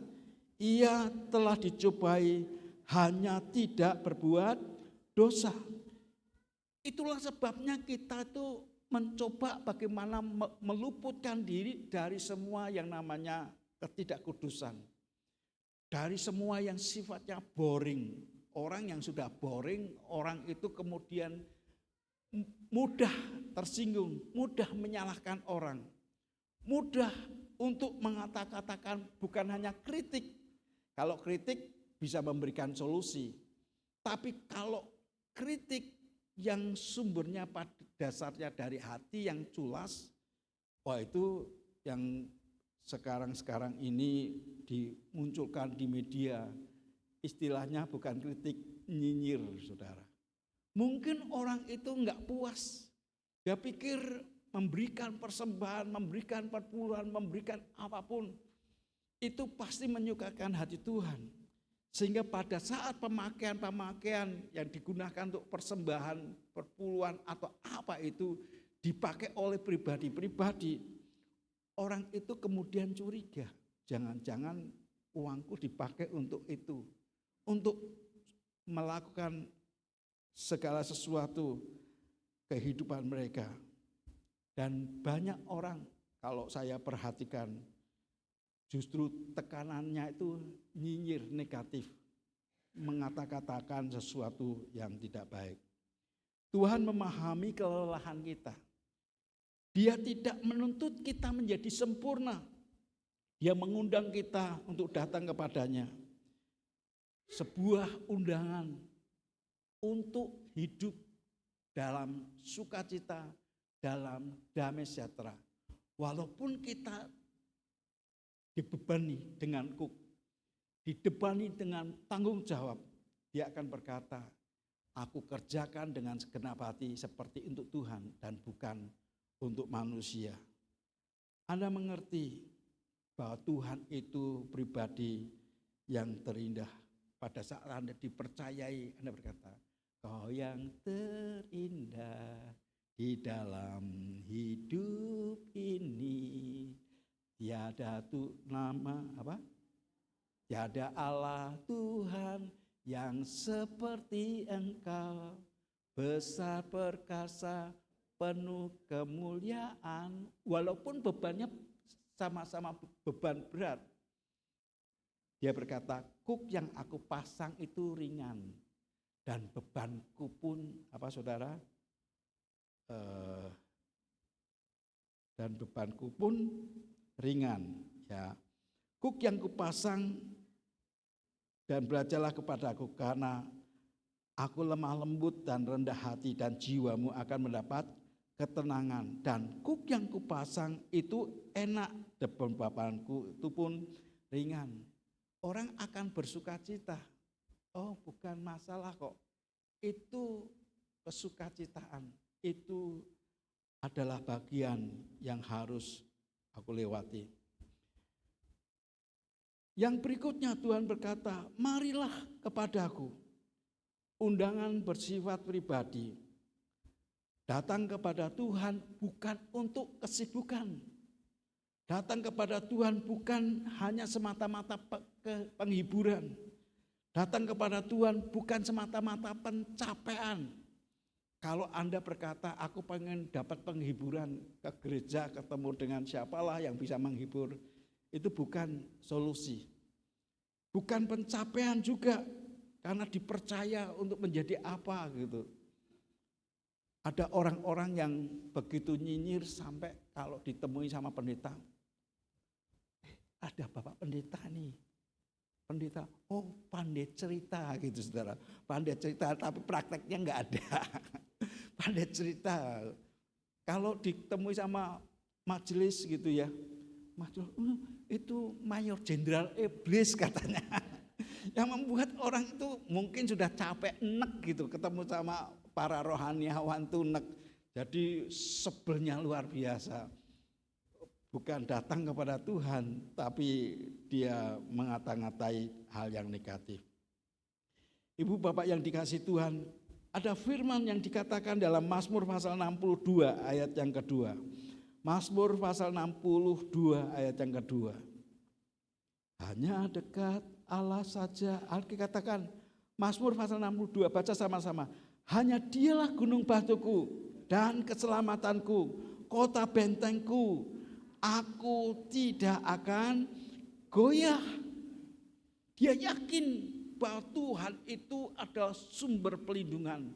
ia telah dicobai hanya tidak berbuat dosa." Itulah sebabnya kita itu mencoba bagaimana meluputkan diri dari semua yang namanya ketidakkudusan. Dari semua yang sifatnya boring. Orang yang sudah boring, orang itu kemudian mudah tersinggung, mudah menyalahkan orang. Mudah untuk mengata-katakan, bukan hanya kritik. Kalau kritik bisa memberikan solusi. Tapi kalau kritik yang sumbernya pada dasarnya dari hati yang culas, wah itu yang sekarang ini dimunculkan di media, istilahnya bukan kritik, nyinyir, saudara. Mungkin orang itu enggak puas, dia pikir memberikan persembahan, memberikan perpuluhan, memberikan apapun, itu pasti menyukakan hati Tuhan. Sehingga pada saat pemakaian yang digunakan untuk persembahan, perpuluhan atau apa itu dipakai oleh pribadi-pribadi, orang itu kemudian curiga, jangan-jangan uangku dipakai untuk itu, untuk melakukan segala sesuatu kehidupan mereka. Dan banyak orang kalau saya perhatikan justru tekanannya itu nyinyir negatif, mengata-katakan sesuatu yang tidak baik. Tuhan memahami kelelahan kita. Dia tidak menuntut kita menjadi sempurna. Dia mengundang kita untuk datang kepadanya. Sebuah undangan untuk hidup dalam sukacita, dalam damai sejahtera. Walaupun kita dibebani dengan dibebani dengan tanggung jawab, dia akan berkata, aku kerjakan dengan segenap hati seperti untuk Tuhan dan bukan untuk manusia. Anda mengerti bahwa Tuhan itu pribadi yang terindah. Pada saat Anda dipercayai, Anda berkata, kau yang terindah di dalam hidup ini. Tiada tiada Allah Tuhan yang seperti Engkau, besar perkasa, penuh kemuliaan. Walaupun bebannya sama-sama beban berat, dia berkata, kuk yang aku pasang itu ringan dan bebanku pun saudara? Dan bebanku pun ringan, ya. Kuk yang kupasang dan belajarlah kepadaku karena aku lemah lembut dan rendah hati dan jiwamu akan mendapat ketenangan. Dan kuk yang kupasang itu enak dan bebanku itu pun ringan. Orang akan bersukacita. Oh, bukan masalah kok. Itu kesukacitaan. Itu adalah bagian yang harus aku lewati. Yang berikutnya Tuhan berkata, marilah kepadaku. Undangan bersifat pribadi. Datang kepada Tuhan bukan untuk kesibukan. Datang kepada Tuhan bukan hanya semata-mata penghiburan. Datang kepada Tuhan bukan semata-mata pencapaian. Kalau Anda berkata, aku pengen dapat penghiburan ke gereja, ketemu dengan siapalah yang bisa menghibur, itu bukan solusi. Bukan pencapaian juga, karena dipercaya untuk menjadi apa gitu. Ada orang-orang yang begitu nyinyir sampai kalau ditemui sama pendeta, ada Bapak pendeta nih. Pendeta, oh pandai cerita gitu saudara. Pandai cerita tapi prakteknya enggak ada. Pandai cerita. Kalau ditemui sama majelis gitu ya. Majelis, itu mayor jenderal iblis katanya. Yang membuat orang itu mungkin sudah capek enek gitu. Ketemu sama para rohaniawan tuh enek. Jadi sebelnya luar biasa. Bukan datang kepada Tuhan, tapi dia mengata-ngatai hal yang negatif. Ibu bapak yang dikasihi Tuhan, ada firman yang dikatakan dalam Mazmur pasal 62 ayat yang kedua. Mazmur pasal 62 ayat yang kedua. Hanya dekat Allah saja, dikatakan Mazmur pasal 62, baca sama-sama. Hanya dialah gunung batuku dan keselamatanku, kota bentengku. Aku tidak akan goyah. Dia yakin bahwa Tuhan itu adalah sumber pelindungan.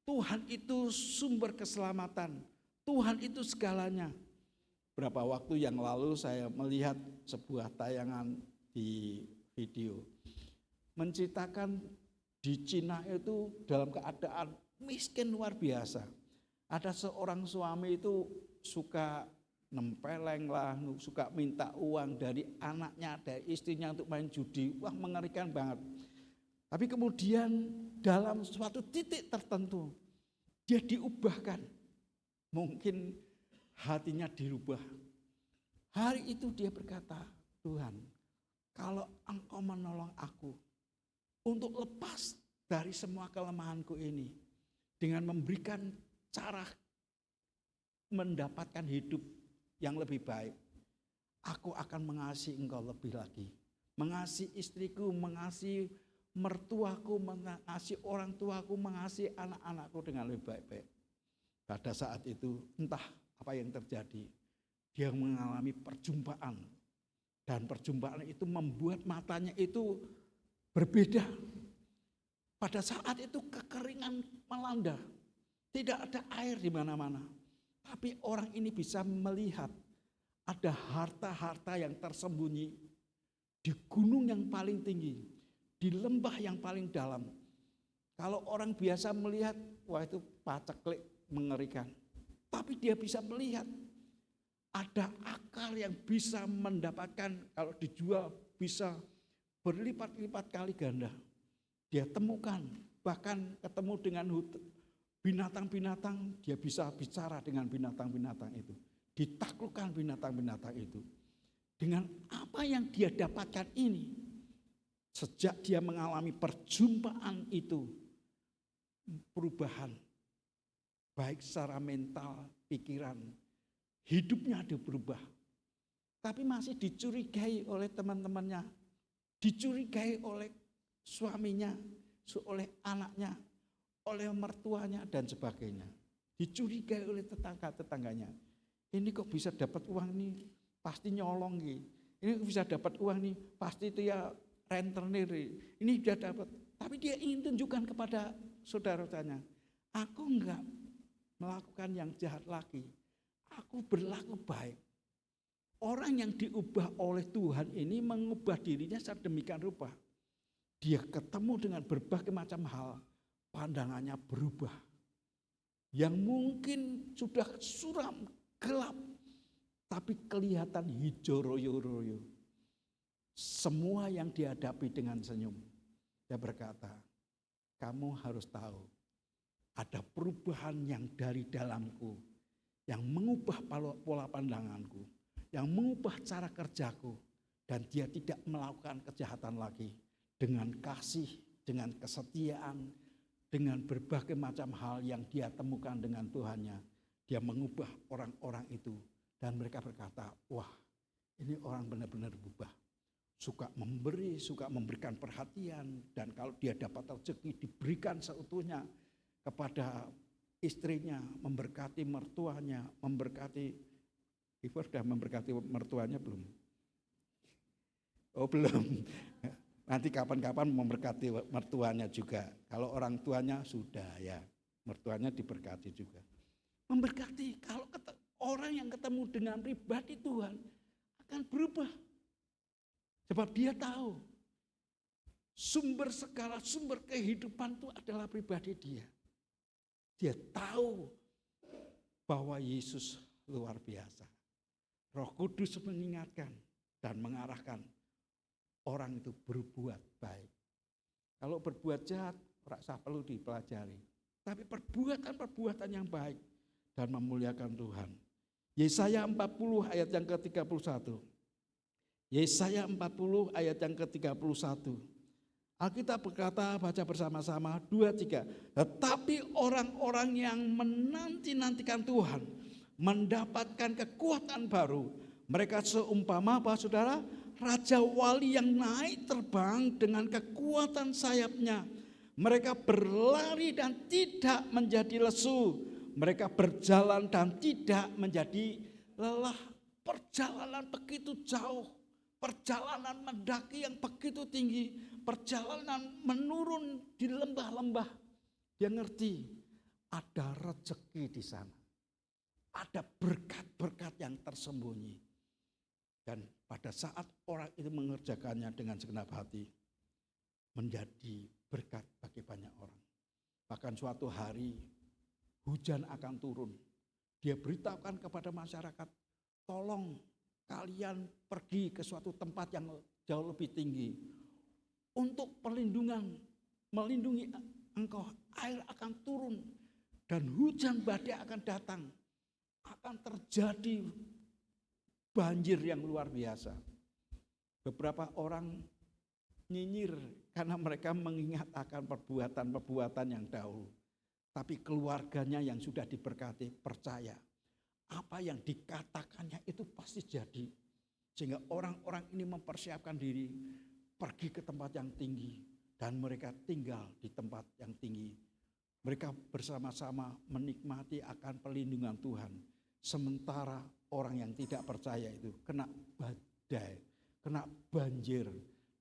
Tuhan itu sumber keselamatan. Tuhan itu segalanya. Beberapa waktu yang lalu saya melihat sebuah tayangan di video. Menceritakan di Cina itu dalam keadaan miskin luar biasa. Ada seorang suami itu suka nempeleng lah, suka minta uang dari anaknya, dari istrinya untuk main judi. Wah, mengerikan banget. Tapi kemudian dalam suatu titik tertentu dia diubahkan. Mungkin hatinya dirubah. Hari itu dia berkata, Tuhan, kalau Engkau menolong aku untuk lepas dari semua kelemahanku ini dengan memberikan cara mendapatkan hidup yang lebih baik, aku akan mengasihi Engkau lebih lagi. Mengasihi istriku, mengasihi mertuaku, mengasihi orang tuaku, mengasihi anak-anakku dengan lebih baik-baik. Pada saat itu entah apa yang terjadi, dia mengalami perjumpaan. Dan perjumpaan itu membuat matanya itu berbeda. Pada saat itu kekeringan melanda. Tidak ada air di mana-mana. Tapi orang ini bisa melihat ada harta-harta yang tersembunyi di gunung yang paling tinggi, di lembah yang paling dalam. Kalau orang biasa melihat, wah itu paceklik, mengerikan. Tapi dia bisa melihat ada akar yang bisa mendapatkan, kalau dijual bisa berlipat-lipat kali ganda. Dia temukan, bahkan ketemu dengan binatang-binatang, dia bisa bicara dengan binatang-binatang itu. Ditaklukkan binatang-binatang itu. Dengan apa yang dia dapatkan ini, sejak dia mengalami perjumpaan itu, perubahan, baik secara mental, pikiran, hidupnya ada berubah. Tapi masih dicurigai oleh teman-temannya, dicurigai oleh suaminya, oleh anaknya, oleh mertuanya dan sebagainya. Dicurigai oleh tetangga-tetangganya. Ini kok bisa dapat uang nih, pasti nyolong nih. Ini bisa dapat uang nih, pasti itu ya rentenir. Ini sudah dapat. Tapi dia ingin tunjukkan kepada saudara-saudaranya, aku enggak melakukan yang jahat lagi. Aku berlaku baik. Orang yang diubah oleh Tuhan ini mengubah dirinya sedemikian rupa. Dia ketemu dengan berbagai macam hal, pandangannya berubah. Yang mungkin sudah suram, gelap, tapi kelihatan hijau royo-royo. Semua yang dihadapi dengan senyum. Dia berkata, kamu harus tahu, ada perubahan yang dari dalamku, yang mengubah pola pandanganku, yang mengubah cara kerjaku, dan dia tidak melakukan kejahatan lagi. Dengan kasih, dengan kesetiaan, dengan berbagai macam hal yang dia temukan dengan Tuhannya, dia mengubah orang-orang itu. Dan mereka berkata, wah ini orang benar-benar berubah. Suka memberi, suka memberikan perhatian. Dan kalau dia dapat rezeki diberikan seutuhnya kepada istrinya, memberkati mertuanya, memberkati, Ibu sudah memberkati mertuanya belum? Oh belum. Nanti kapan-kapan memberkati mertuanya juga. Kalau orang tuanya sudah ya, mertuanya diberkati juga. Memberkati, kalau orang yang ketemu dengan pribadi Tuhan akan berubah. Sebab dia tahu sumber segala sumber kehidupan itu adalah pribadi dia. Dia tahu bahwa Yesus luar biasa. Roh Kudus mengingatkan dan mengarahkan orang itu berbuat baik. Kalau berbuat jahat, rasa perlu dipelajari. Tapi perbuatan-perbuatan yang baik dan memuliakan Tuhan. Yesaya 40 ayat yang ke-31. Yesaya 40 ayat yang ke-31. Alkitab berkata, baca bersama-sama, 2, 3. Tetapi orang-orang yang menanti-nantikan Tuhan mendapatkan kekuatan baru. Mereka seumpama apa saudara? Raja wali yang naik terbang dengan kekuatan sayapnya. Mereka berlari dan tidak menjadi lesu. Mereka berjalan dan tidak menjadi lelah. Perjalanan begitu jauh. Perjalanan mendaki yang begitu tinggi. Perjalanan menurun di lembah-lembah. Dia ngerti ada rezeki di sana. Ada berkat-berkat yang tersembunyi. Dan pada saat orang itu mengerjakannya dengan segenap hati, menjadi berkat bagi banyak orang. Bahkan suatu hari hujan akan turun. Dia beritahukan kepada masyarakat, tolong kalian pergi ke suatu tempat yang jauh lebih tinggi. Untuk perlindungan, melindungi engkau, air akan turun dan hujan badai akan datang. Akan terjadi banjir yang luar biasa. Beberapa orang nyinyir karena mereka mengingat akan perbuatan-perbuatan yang dahulu. Tapi keluarganya yang sudah diberkati percaya apa yang dikatakannya itu pasti jadi. Sehingga orang-orang ini mempersiapkan diri pergi ke tempat yang tinggi dan mereka tinggal di tempat yang tinggi. Mereka bersama-sama menikmati akan perlindungan Tuhan. Sementara orang yang tidak percaya itu kena badai, kena banjir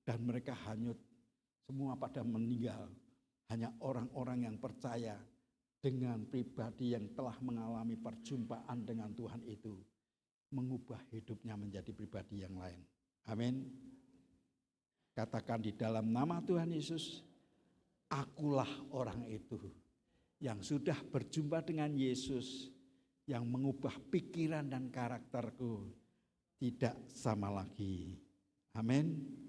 dan mereka hanyut. Semua pada meninggal. Hanya orang-orang yang percaya dengan pribadi yang telah mengalami perjumpaan dengan Tuhan itu mengubah hidupnya menjadi pribadi yang lain. Amin. Katakan di dalam nama Tuhan Yesus, akulah orang itu yang sudah berjumpa dengan Yesus, yang mengubah pikiran dan karakterku tidak sama lagi. Amin.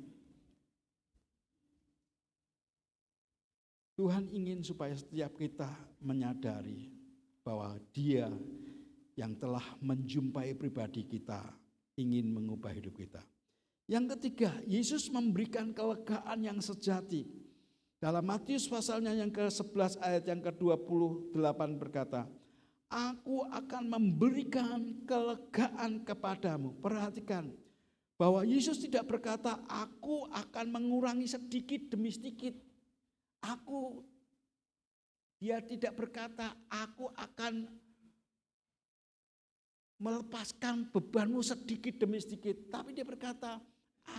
Tuhan ingin supaya setiap kita menyadari bahwa Dia yang telah menjumpai pribadi kita ingin mengubah hidup kita. Yang ketiga, Yesus memberikan kelegaan yang sejati. Dalam Matius pasalnya yang ke-11 ayat yang ke-28 berkata, Aku akan memberikan kelegaan kepadamu. Perhatikan bahwa Yesus tidak berkata, aku akan mengurangi sedikit demi sedikit. Dia tidak berkata, aku akan melepaskan bebanmu sedikit demi sedikit. Tapi dia berkata,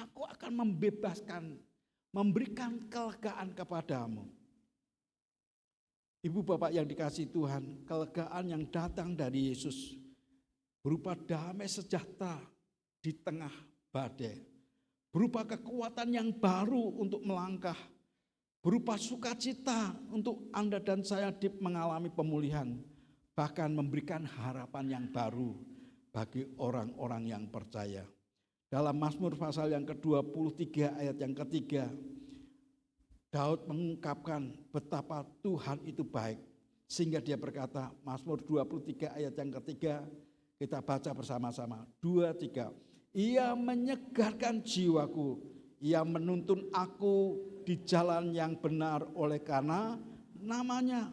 aku akan membebaskan, memberikan kelegaan kepadamu. Ibu bapak yang dikasihi Tuhan, kelegaan yang datang dari Yesus berupa damai sejahtera di tengah badai. Berupa kekuatan yang baru untuk melangkah. Berupa sukacita untuk Anda dan saya mengalami pemulihan. Bahkan memberikan harapan yang baru bagi orang-orang yang percaya. Dalam Mazmur pasal yang ke-23 ayat yang ketiga, Daud mengungkapkan betapa Tuhan itu baik. Sehingga dia berkata, Mazmur 23 ayat yang ketiga, kita baca bersama-sama. 2, 3. Ia menyegarkan jiwaku, ia menuntun aku di jalan yang benar oleh karena namanya.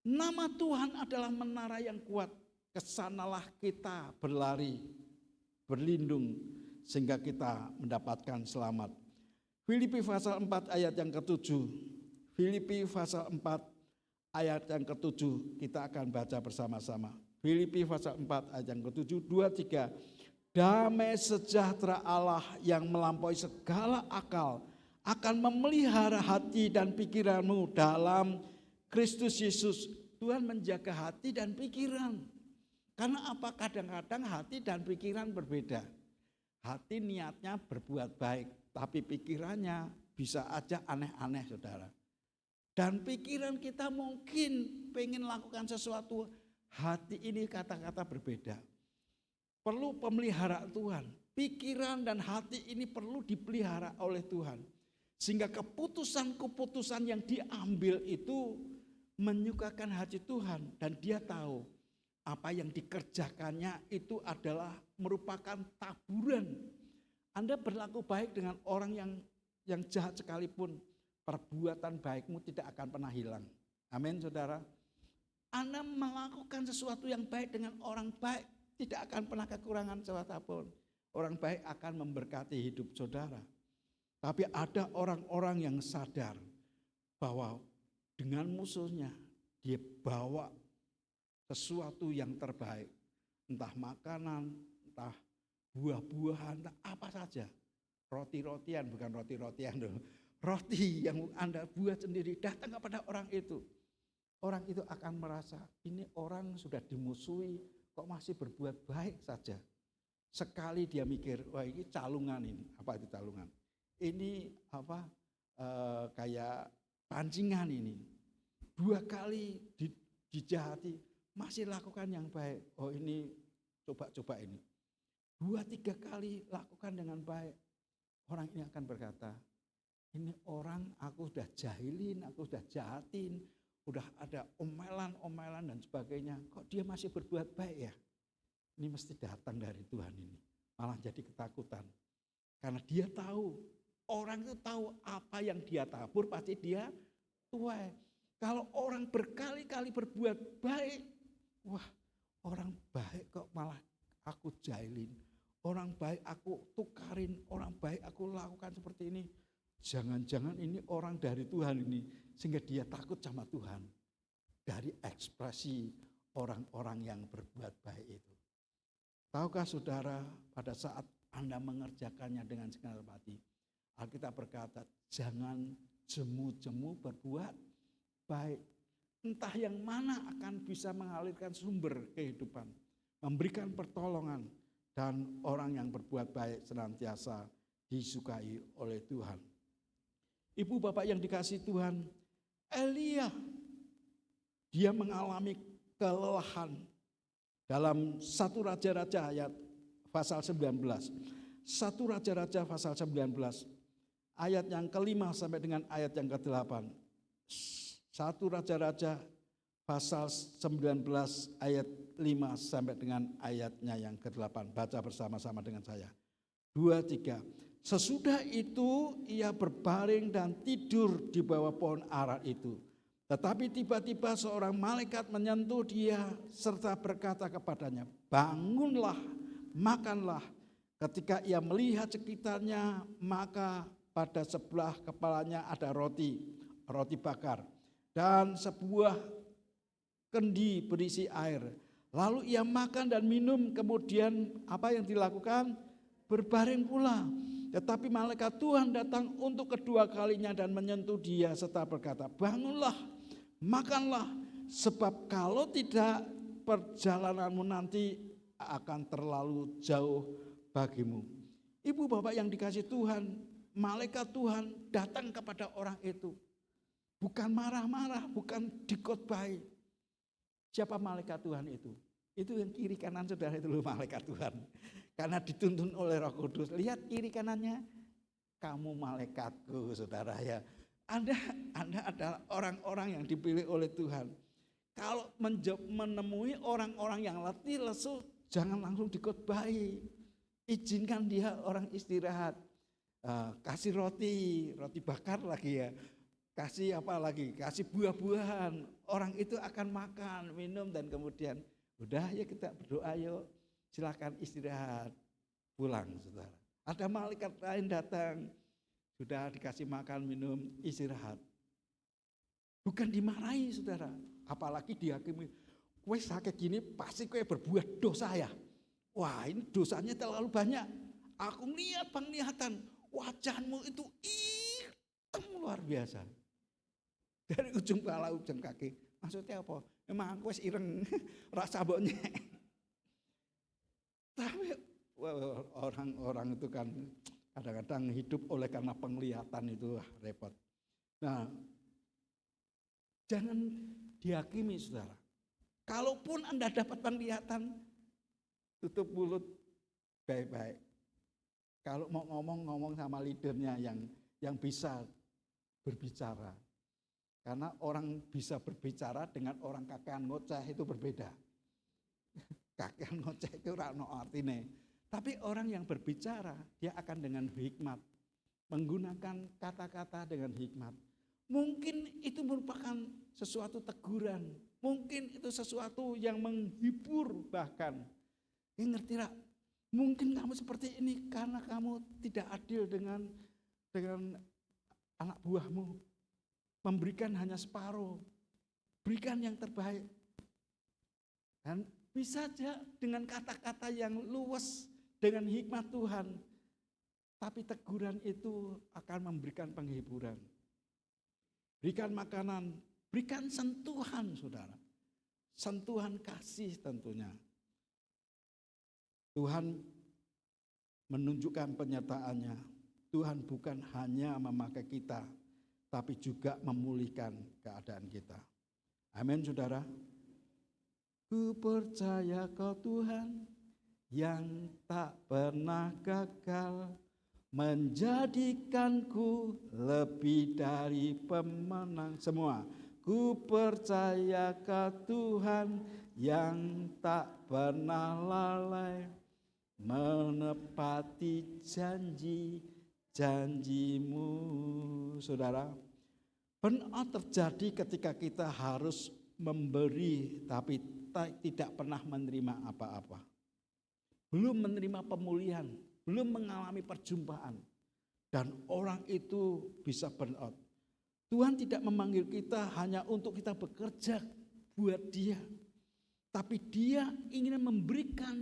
Nama Tuhan adalah menara yang kuat. Kesanalah kita berlari, berlindung sehingga kita mendapatkan selamat. Filipi pasal 4 ayat yang ke-7. Filipi pasal 4 ayat yang ke-7 kita akan baca bersama-sama. Filipi pasal 4 ayat yang ke-7, 2, 3. Damai sejahtera Allah yang melampaui segala akal akan memelihara hati dan pikiranmu dalam Kristus Yesus. Tuhan menjaga hati dan pikiran. Karena apa? Kadang-kadang hati dan pikiran berbeda. Hati niatnya berbuat baik, tapi pikirannya bisa aja aneh-aneh, saudara. Dan pikiran kita mungkin pengen lakukan sesuatu, hati ini kata-kata berbeda. Perlu pemeliharaan Tuhan. Pikiran dan hati ini perlu dipelihara oleh Tuhan. Sehingga keputusan-keputusan yang diambil itu menyukakan hati Tuhan. Dan dia tahu apa yang dikerjakannya itu adalah merupakan taburan. Anda berlaku baik dengan orang yang jahat sekalipun, perbuatan baikmu tidak akan pernah hilang. Amin, saudara. Anda melakukan sesuatu yang baik dengan orang baik, tidak akan pernah kekurangan sesuatu pun. Orang baik akan memberkati hidup saudara. Tapi ada orang-orang yang sadar bahwa dengan musuhnya dia bawa sesuatu yang terbaik. Entah makanan, entah buah-buahan, entah apa saja. Roti-rotian, bukan roti-rotian loh. Roti yang Anda buat sendiri datang kepada orang itu. Orang itu akan merasa ini orang sudah dimusuhi kok masih berbuat baik saja. Sekali dia mikir, wah ini calungan ini. Apa itu calungan? Ini apa kayak pancingan ini. 2 kali dijahati, masih lakukan yang baik. Oh ini coba ini. 2-3 kali lakukan dengan baik. Orang ini akan berkata, ini orang aku sudah jahilin, aku sudah jahatin, udah ada omelan dan sebagainya. Kok dia masih berbuat baik ya? Ini mesti datang dari Tuhan ini. Malah jadi ketakutan. Karena dia tahu, orang itu tahu apa yang dia tabur pasti dia tuai. Kalau orang berkali-kali berbuat baik, wah orang baik kok malah aku jahilin. Orang baik aku tukarin, orang baik aku lakukan seperti ini. Jangan-jangan ini orang dari Tuhan ini, sehingga dia takut sama Tuhan. Dari ekspresi orang-orang yang berbuat baik itu. Tahukah saudara, pada saat Anda mengerjakannya dengan segenap hati, Alkitab berkata, jangan jemu-jemu berbuat baik. Entah yang mana akan bisa mengalirkan sumber kehidupan, memberikan pertolongan, dan orang yang berbuat baik senantiasa disukai oleh Tuhan. Ibu bapak yang dikasihi Tuhan, Elia dia mengalami kelelahan dalam 1 Raja-Raja ayat pasal 19. 1 Raja-Raja pasal 19 ayat yang ke-5 sampai dengan ayat yang ke-8. 1 Raja-Raja pasal 19 ayat 5 sampai dengan ayatnya yang ke-8. Baca bersama-sama dengan saya. 2, 3. Sesudah itu ia berbaring dan tidur di bawah pohon ara itu. Tetapi tiba-tiba seorang malaikat menyentuh dia serta berkata kepadanya, bangunlah, makanlah. Ketika ia melihat sekitarnya, maka pada sebelah kepalanya ada roti bakar. Dan sebuah kendi berisi air. Lalu ia makan dan minum, kemudian apa yang dilakukan? Berbaring pula. Tetapi malaikat Tuhan datang untuk kedua kalinya dan menyentuh dia serta berkata, bangunlah, makanlah, sebab kalau tidak perjalananmu nanti akan terlalu jauh bagimu. Ibu bapak yang dikasihi Tuhan, malaikat Tuhan datang kepada orang itu. Bukan marah-marah, bukan dikotbahi. Siapa malaikat Tuhan itu? Itu yang kiri kanan saudara itu loh malaikat Tuhan. Karena dituntun oleh Roh Kudus. Lihat kiri kanannya, kamu malaikatku saudara ya. Anda adalah orang-orang yang dipilih oleh Tuhan. Kalau menemui orang-orang yang letih lesu, jangan langsung dikotbahi. Izinkan dia orang istirahat. Kasih roti bakar lagi ya. Kasih apa lagi? Kasih buah-buahan. Orang itu akan makan, minum dan kemudian udah ya kita berdoa yuk. Silakan istirahat. Pulang saudara. Ada malaikat lain datang. Sudah dikasih makan, minum, istirahat. Bukan dimarahi saudara. Apalagi dihakimi. Kowe sakit gini pasti kowe berbuat dosa ya. Wah ini dosanya terlalu banyak. Aku lihat penglihatan. Wajahmu itu hitam luar biasa. Dari ujung kepala ujung kaki. Maksudnya apa? Emang aku wis ireng. Rasa boknya. Tapi orang-orang itu kan kadang-kadang hidup oleh karena penglihatan itu repot. Nah, jangan dihakimi saudara. Kalaupun Anda dapat penglihatan, tutup mulut baik-baik. Kalau mau ngomong sama leadernya yang bisa berbicara. Karena orang bisa berbicara dengan orang kakean ngoceh itu berbeda. Kakean ngoceh itu ora ono artine. Tapi orang yang berbicara dia akan dengan hikmat, menggunakan kata-kata dengan hikmat. Mungkin itu merupakan sesuatu teguran, mungkin itu sesuatu yang menghibur bahkan. Ngerti tak? Mungkin kamu seperti ini karena kamu tidak adil dengan anak buahmu. Memberikan hanya separuh, berikan yang terbaik. Dan bisa saja dengan kata-kata yang luwes, dengan hikmat Tuhan. Tapi teguran itu akan memberikan penghiburan. Berikan makanan, berikan sentuhan saudara. Sentuhan kasih tentunya. Tuhan menunjukkan penyertaannya. Tuhan bukan hanya memakai kita, tapi juga memulihkan keadaan kita. Amin saudara. Ku percaya kau Tuhan yang tak pernah gagal, menjadikanku lebih dari pemenang. Semua. Ku percaya kau Tuhan yang tak pernah lalai, menepati janji-janjimu. Saudara, burnout terjadi ketika kita harus memberi tapi tidak pernah menerima apa-apa. Belum menerima pemulihan, belum mengalami perjumpaan. Dan orang itu bisa burnout. Tuhan tidak memanggil kita hanya untuk kita bekerja buat Dia. Tapi Dia ingin memberikan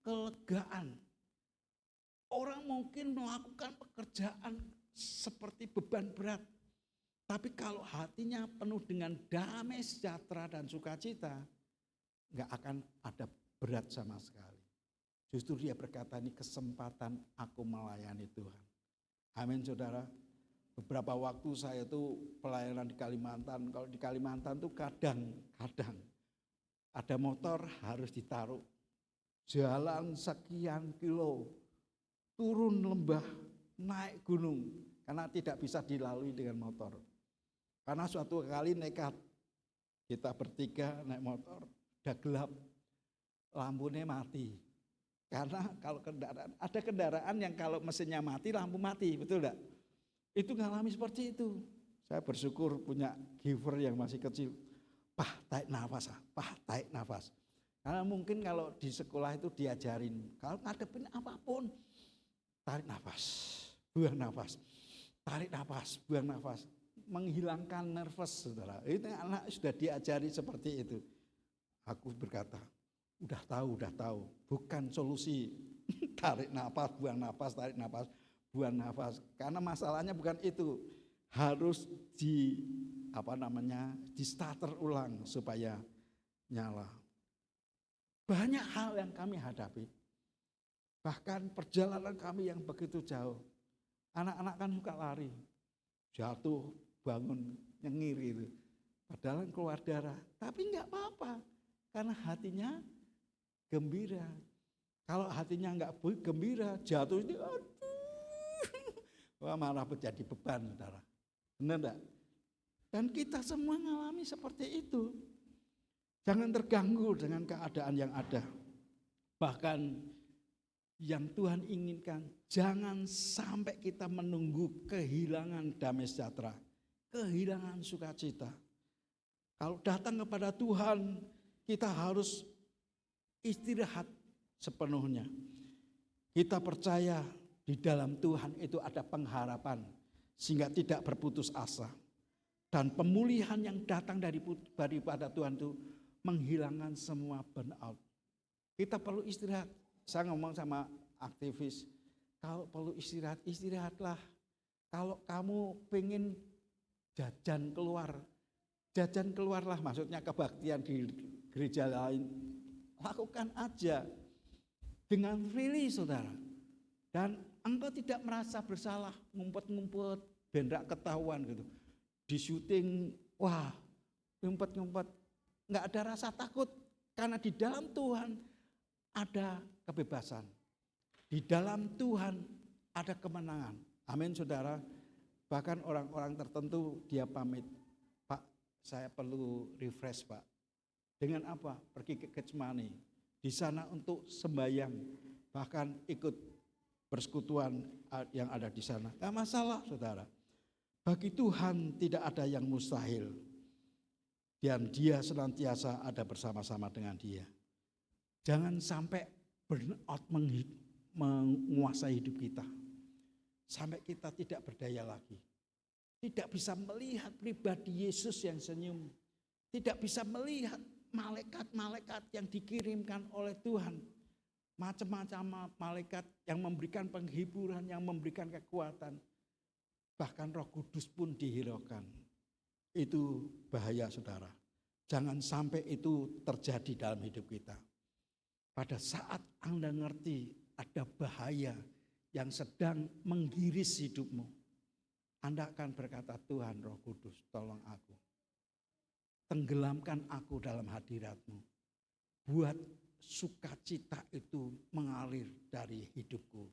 kelegaan. Orang mungkin melakukan pekerjaan seperti beban berat. Tapi kalau hatinya penuh dengan damai sejahtera dan sukacita, gak akan ada berat sama sekali. Justru dia berkata, ini kesempatan aku melayani Tuhan. Amin saudara. Beberapa waktu saya itu pelayanan di Kalimantan. Kalau di Kalimantan tuh kadang-kadang ada motor harus ditaruh. Jalan sekian kilo, turun lembah, naik gunung. Karena tidak bisa dilalui dengan motor. Karena suatu kali nekat, kita bertiga naik motor, udah gelap, lampunya mati. Karena kalau ada kendaraan yang kalau mesinnya mati, lampu mati, betul enggak? Itu ngalami seperti itu. Saya bersyukur punya giver yang masih kecil. Tarik nafas, tarik nafas. Karena mungkin kalau di sekolah itu diajarin, kalau ngadepin apapun, tarik nafas, buang nafas, tarik nafas, buang nafas. Menghilangkan nervous, saudara. Itu anak sudah diajari seperti itu. Aku berkata, udah tahu. Bukan solusi tarik nafas, buang nafas, tarik nafas, buang nafas. Karena masalahnya bukan itu. Harus di starter ulang supaya nyala. Banyak hal yang kami hadapi. Bahkan perjalanan kami yang begitu jauh. Anak-anak kan suka lari. Jatuh, bangun, nyengir gitu. Padahal keluar darah. Tapi enggak apa-apa. Karena hatinya gembira. Kalau hatinya enggak gembira, jatuh ini aduh. Wah, malah menjadi beban, saudara. Benar enggak? Dan kita semua mengalami seperti itu. Jangan terganggu dengan keadaan yang ada. Bahkan yang Tuhan inginkan, jangan sampai kita menunggu kehilangan damai sejahtera, kehilangan sukacita. Kalau datang kepada Tuhan, kita harus istirahat sepenuhnya. Kita percaya di dalam Tuhan itu ada pengharapan, sehingga tidak berputus asa. Dan pemulihan yang datang daripada Tuhan itu menghilangkan semua burnout. Kita perlu istirahat. Saya ngomong sama aktivis, kalau perlu istirahat, istirahatlah. Kalau kamu pengen jajan keluarlah, maksudnya kebaktian di gereja lain. Lakukan aja dengan freely, saudara. Dan engkau tidak merasa bersalah, ngumpet-ngumpet, bendak ketahuan gitu. Di syuting, wah, ngumpet-ngumpet. Enggak ada rasa takut, karena di dalam Tuhan ada kebebasan. Di dalam Tuhan ada kemenangan. Amin saudara. Bahkan orang-orang tertentu dia pamit. Pak, saya perlu refresh Pak. Dengan apa? Pergi ke Getsemani. Di sana untuk sembahyang. Bahkan ikut persekutuan yang ada di sana. Enggak masalah saudara. Bagi Tuhan tidak ada yang mustahil. Dan dia senantiasa ada bersama-sama dengan dia. Jangan sampai burnout menguasai hidup kita. Sampai kita tidak berdaya lagi. Tidak bisa melihat pribadi Yesus yang senyum. Tidak bisa melihat malaikat-malaikat yang dikirimkan oleh Tuhan. Macam-macam malaikat yang memberikan penghiburan, yang memberikan kekuatan. Bahkan Roh Kudus pun dihiraukan. Itu bahaya saudara. Jangan sampai itu terjadi dalam hidup kita. Pada saat Anda ngerti ada bahaya yang sedang menggiris hidupmu, Anda akan berkata, Tuhan Roh Kudus tolong aku. tenggelamkan aku dalam hadirat-Mu. Buat sukacita itu mengalir dari hidupku.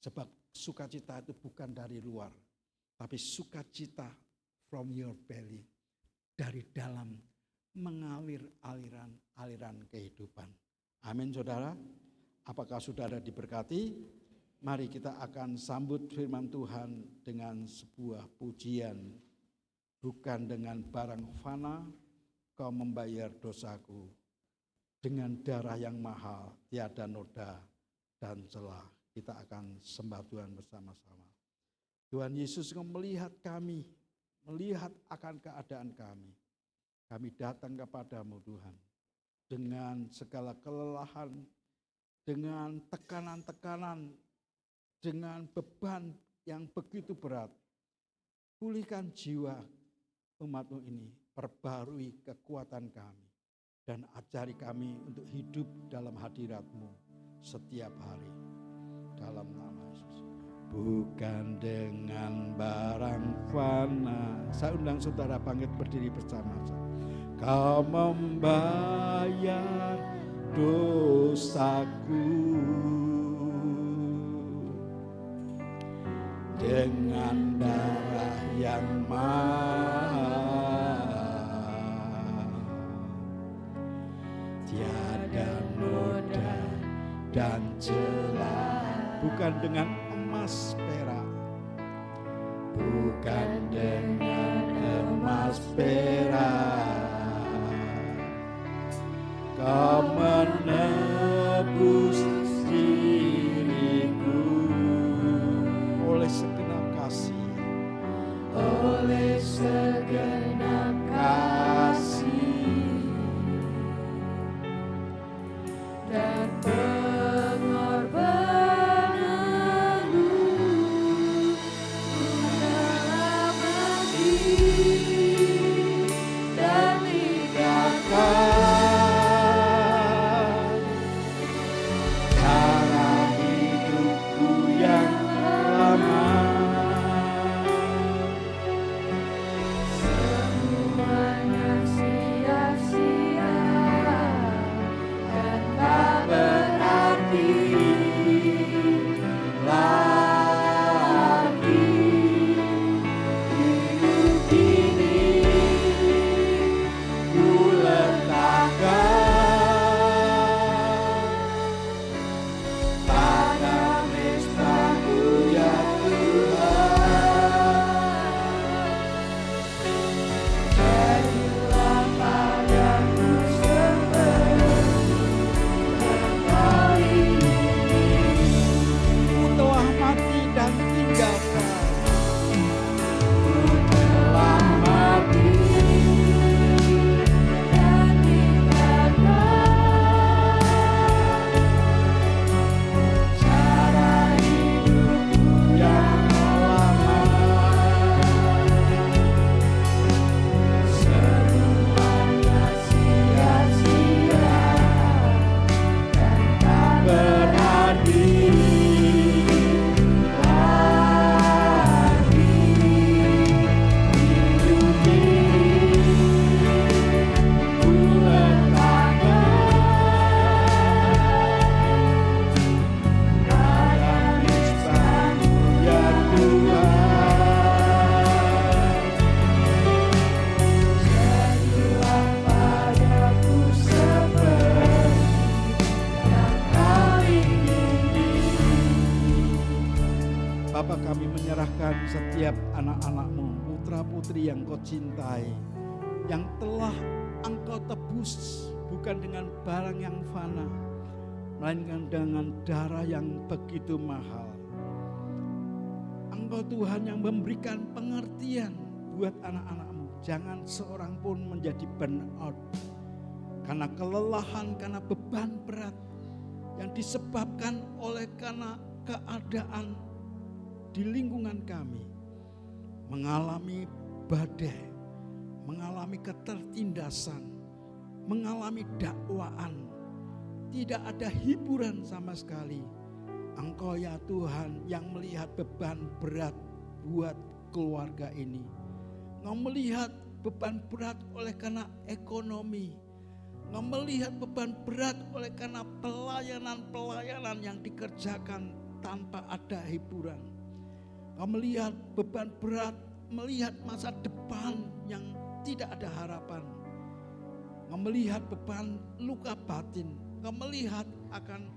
Sebab sukacita itu bukan dari luar, tapi sukacita from your belly, dari dalam mengalir aliran kehidupan. Amin saudara. Apakah saudara diberkati? Mari kita akan sambut firman Tuhan dengan sebuah pujian. Bukan dengan barang fana kau membayar dosaku. Dengan darah yang mahal, tiada noda dan celah. Kita akan sembah Tuhan bersama-sama. Tuhan Yesus melihat kami, melihat akan keadaan kami. Kami datang kepadamu Tuhan. Dengan segala kelelahan, dengan tekanan-tekanan, dengan beban yang begitu berat. Pulihkan jiwa umat-Mu ini, perbarui kekuatan kami. Dan ajari kami untuk hidup dalam hadirat-Mu setiap hari. Dalam nama Yesus. Bukan dengan barang fana. Saya undang saudara bangkit berdiri bersama-sama. Kau membayar dosaku dengan darah yang mahal. Tiada noda dan celah. Bukan dengan emas perak, bukan dengan emas perak, kau menebus diriku oleh segenap kasih, oleh segenap kasih. Dan pengorbananmu telah berdiri dan tinggalkan cara hidupku yang lama. Semuanya sia-sia dan tak berarti lagi. Hidup ini ku letakkan pada mezbah-Mu ya Tuhan. Jadilah padaku Ku telah mati dan tinggalkan. Ku telah mati dan tinggalkan cara hidupku yang lama. Semuanya sia-sia dan tak berarti lagi. Hidup ini ku letakkan pada mezbah-Mu ya Tuhan. Jadilah padaku seperti yang Kau ingini. Bapa, kami menyerahkan setiap anak-anak-Mu, putra-putri yang Kau cintai, yang telah Engkau tebus bukan dengan barang yang fana, melainkan dengan darah yang begitu mahal. Engkau Tuhan yang memberikan pengertian buat anak-anak-Mu. Jangan seorang pun menjadi burnout karena kelelahan, karena beban berat yang disebabkan oleh karena keadaan di lingkungan kami. Mengalami badai, mengalami ketertindasan, mengalami dakwaan. Tidak ada hiburan sama sekali. Engkau ya Tuhan yang melihat beban berat buat keluarga ini. Engkau melihat beban berat oleh karena ekonomi. Engkau melihat beban berat oleh karena pelayanan-pelayanan yang dikerjakan tanpa ada hiburan. Engkau melihat beban berat, melihat masa depan yang tidak ada harapan. Engkau melihat beban luka batin. Engkau melihat akan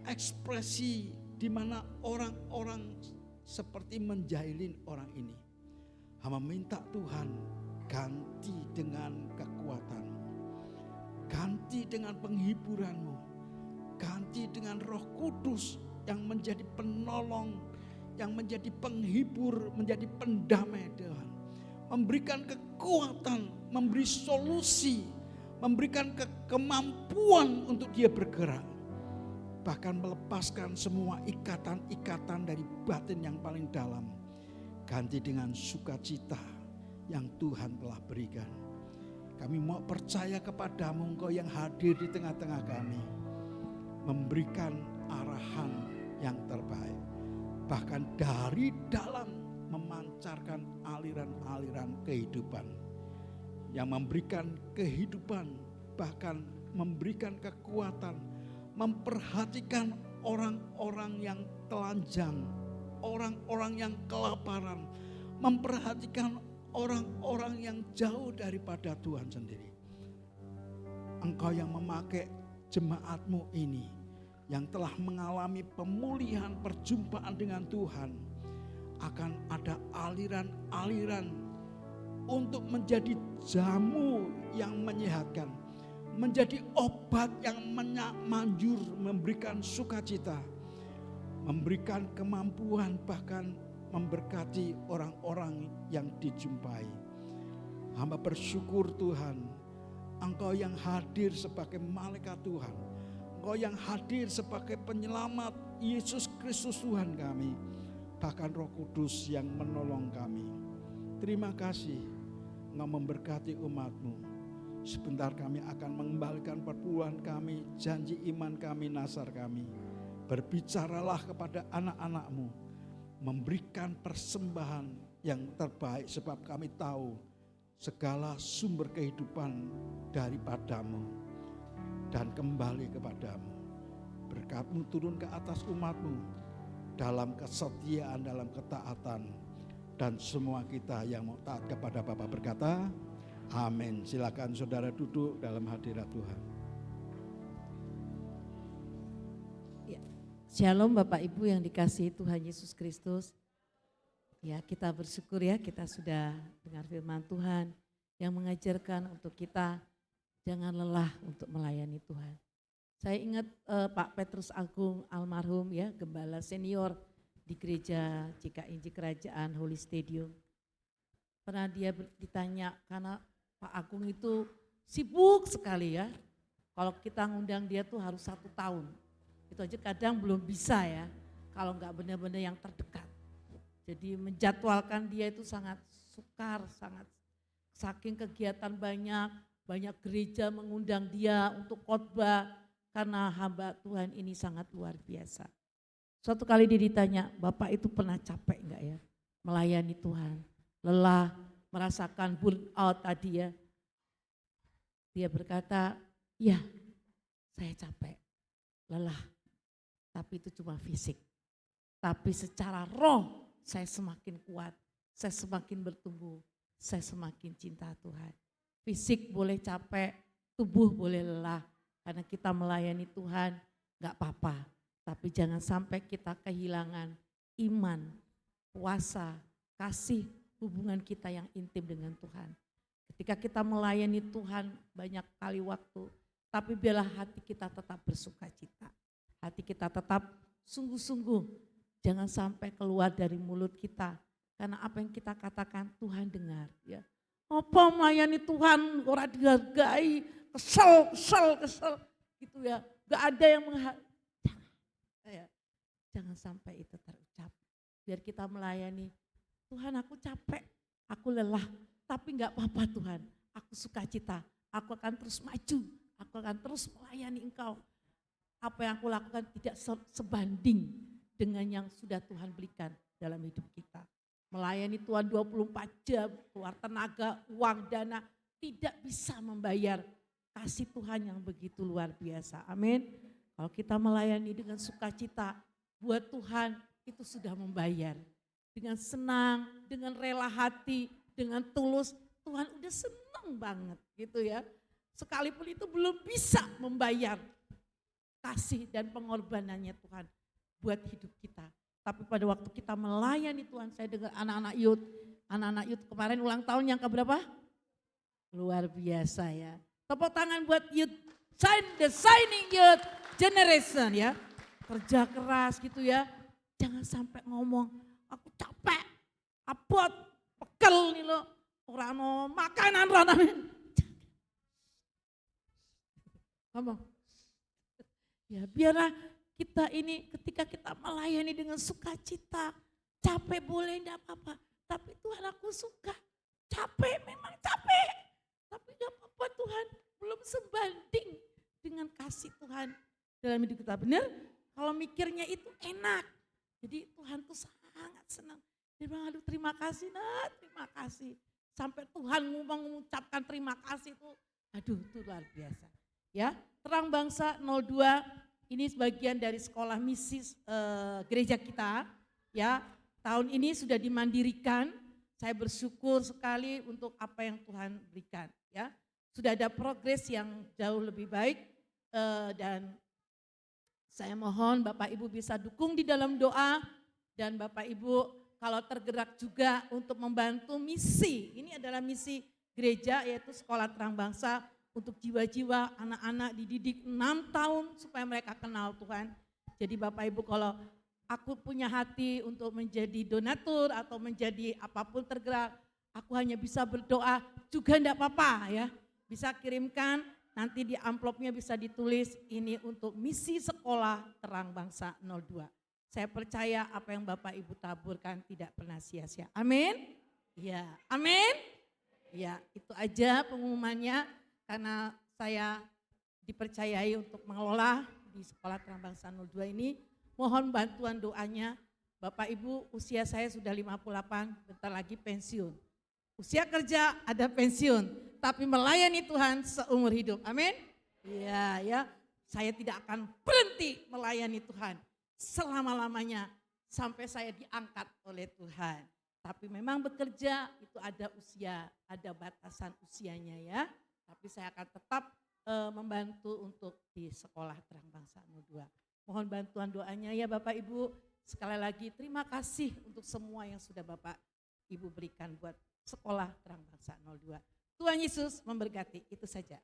ekspresi di mana orang-orang seperti menjahilin orang ini. Hamba minta Tuhan ganti dengan kekuatan. Ganti dengan penghiburanmu. Ganti dengan Roh Kudus yang menjadi penolong, yang menjadi penghibur, menjadi pendamai Tuhan. Memberikan kekuatan, memberi solusi, memberikan kemampuan untuk dia bergerak. Bahkan melepaskan semua ikatan-ikatan dari batin yang paling dalam. Ganti dengan sukacita yang Tuhan telah berikan. Kami mau percaya kepadamu, Engkau yang hadir di tengah-tengah kami. Memberikan arahan yang terbaik. Bahkan dari dalam memancarkan aliran-aliran kehidupan. Yang memberikan kehidupan, bahkan memberikan kekuatan. Memperhatikan orang-orang yang telanjang. Orang-orang yang kelaparan. Memperhatikan orang-orang yang jauh daripada Tuhan sendiri. Engkau yang memakai jemaatmu ini, yang telah mengalami pemulihan perjumpaan dengan Tuhan, akan ada aliran-aliran untuk menjadi jamu yang menyehatkan, menjadi obat yang manjur, memberikan sukacita, memberikan kemampuan, bahkan memberkati orang-orang yang dijumpai. Hamba bersyukur Tuhan, Engkau yang hadir sebagai malaikat Tuhan, Engkau yang hadir sebagai penyelamat, Yesus Kristus Tuhan kami, bahkan Roh Kudus yang menolong kami. Terima kasih Engkau memberkati umat-Mu. Sebentar kami akan mengembalikan perpuluhan kami, janji iman kami, nasar kami. Berbicaralah kepada anak-anak-Mu, memberikan persembahan yang terbaik, sebab kami tahu segala sumber kehidupan daripadamu dan kembali kepadamu. Berkat-Mu turun ke atas umat-Mu dalam kesetiaan, dalam ketaatan, dan semua kita yang mau taat kepada Bapa berkata amin. Silakan saudara duduk dalam hadirat Tuhan. Shalom Bapak Ibu yang dikasihi Tuhan Yesus Kristus. Ya, kita bersyukur ya, kita sudah dengar firman Tuhan yang mengajarkan untuk kita jangan lelah untuk melayani Tuhan. Saya ingat Pak Petrus Agung almarhum ya, gembala senior di gereja GKI Kerajaan Holy Stadium. Pernah dia ditanya, karena Pak Agung itu sibuk sekali ya. Kalau kita ngundang dia tuh harus 1 tahun. Itu aja kadang belum bisa ya, kalau enggak benar-benar yang terdekat. Jadi menjadwalkan dia itu sangat sukar, sangat saking kegiatan banyak gereja mengundang dia untuk khotbah karena hamba Tuhan ini sangat luar biasa. Suatu kali dia ditanya, Bapak itu pernah capek enggak ya melayani Tuhan? Lelah, merasakan burn out tadi ya. Dia berkata, ya saya capek, lelah. Tapi itu cuma fisik. Tapi secara roh saya semakin kuat, saya semakin bertumbuh, saya semakin cinta Tuhan. Fisik boleh capek, tubuh boleh lelah. Karena kita melayani Tuhan gak apa-apa. Tapi jangan sampai kita kehilangan iman, puasa, kasih, hubungan kita yang intim dengan Tuhan. Ketika kita melayani Tuhan banyak kali waktu, tapi biarlah hati kita tetap bersukacita. Hati kita tetap sungguh-sungguh, jangan sampai keluar dari mulut kita. Karena apa yang kita katakan Tuhan dengar. Ya. Apa melayani Tuhan, orang dihargai, kesel gitu ya. Gak ada yang jangan sampai itu terucap. Biar kita melayani, Tuhan aku capek, aku lelah, tapi gak apa-apa Tuhan. Aku sukacita, aku akan terus maju, aku akan terus melayani Engkau. Apa yang aku lakukan tidak sebanding dengan yang sudah Tuhan berikan dalam hidup kita. melayani Tuhan 24 jam, keluar tenaga, uang, dana, tidak bisa membayar kasih Tuhan yang begitu luar biasa. Amin. Kalau kita melayani dengan sukacita, buat Tuhan itu sudah membayar. Dengan senang, dengan rela hati, dengan tulus, Tuhan udah senang banget gitu ya. Sekalipun itu belum bisa membayar kasih dan pengorbanannya Tuhan buat hidup kita. Tapi pada waktu kita melayani Tuhan, saya dengar anak-anak youth kemarin ulang tahun yang keberapa? Luar biasa ya. Tepuk tangan buat youth, the shining youth generation ya. Kerja keras gitu ya. Jangan sampai ngomong, aku capek, abot, pekel nih lo. Orang no makanan ranane. Ngomong. Ya biarlah kita ini ketika kita melayani dengan sukacita. Capek boleh enggak apa-apa. Tapi Tuhan aku suka. Capek memang capek. Tapi enggak apa-apa Tuhan. Belum sebanding dengan kasih Tuhan dalam hidup kita. Benar? Kalau mikirnya itu enak. Jadi Tuhan tuh sangat senang. Dia bilang aduh terima kasih terima kasih. Sampai Tuhan mengucapkan terima kasih itu. Aduh itu luar biasa. Ya, Terang Bangsa 02 ini sebagian dari sekolah misi gereja kita. Ya, tahun ini sudah dimandirikan. Saya bersyukur sekali untuk apa yang Tuhan berikan. Ya, sudah ada progres yang jauh lebih baik dan saya mohon Bapak Ibu bisa dukung di dalam doa dan Bapak Ibu kalau tergerak juga untuk membantu misi. Ini adalah misi gereja yaitu Sekolah Terang Bangsa untuk jiwa-jiwa anak-anak dididik 6 tahun supaya mereka kenal Tuhan. Jadi Bapak Ibu kalau aku punya hati untuk menjadi donatur atau menjadi apapun tergerak, aku hanya bisa berdoa juga enggak apa-apa ya. Bisa kirimkan, nanti di amplopnya bisa ditulis ini untuk misi Sekolah Terang Bangsa 02. Saya percaya apa yang Bapak Ibu taburkan tidak pernah sia-sia. Amin. Ya, amin. Ya, itu aja pengumumannya karena saya dipercayai untuk mengelola di Sekolah Terang Bangsa 02 ini. Mohon bantuan doanya. Bapak Ibu usia saya sudah 58, bentar lagi pensiun. Usia kerja ada pensiun, tapi melayani Tuhan seumur hidup. Amin. Iya ya, saya tidak akan berhenti melayani Tuhan selama-lamanya sampai saya diangkat oleh Tuhan. Tapi memang bekerja itu ada usia, ada batasan usianya ya. Tapi saya akan tetap membantu untuk di Sekolah Terang Bangsa 02. Mohon bantuan doanya ya Bapak Ibu. Sekali lagi terima kasih untuk semua yang sudah Bapak Ibu berikan buat Sekolah Terang Bangsa 02. Tuhan Yesus memberkati, itu saja.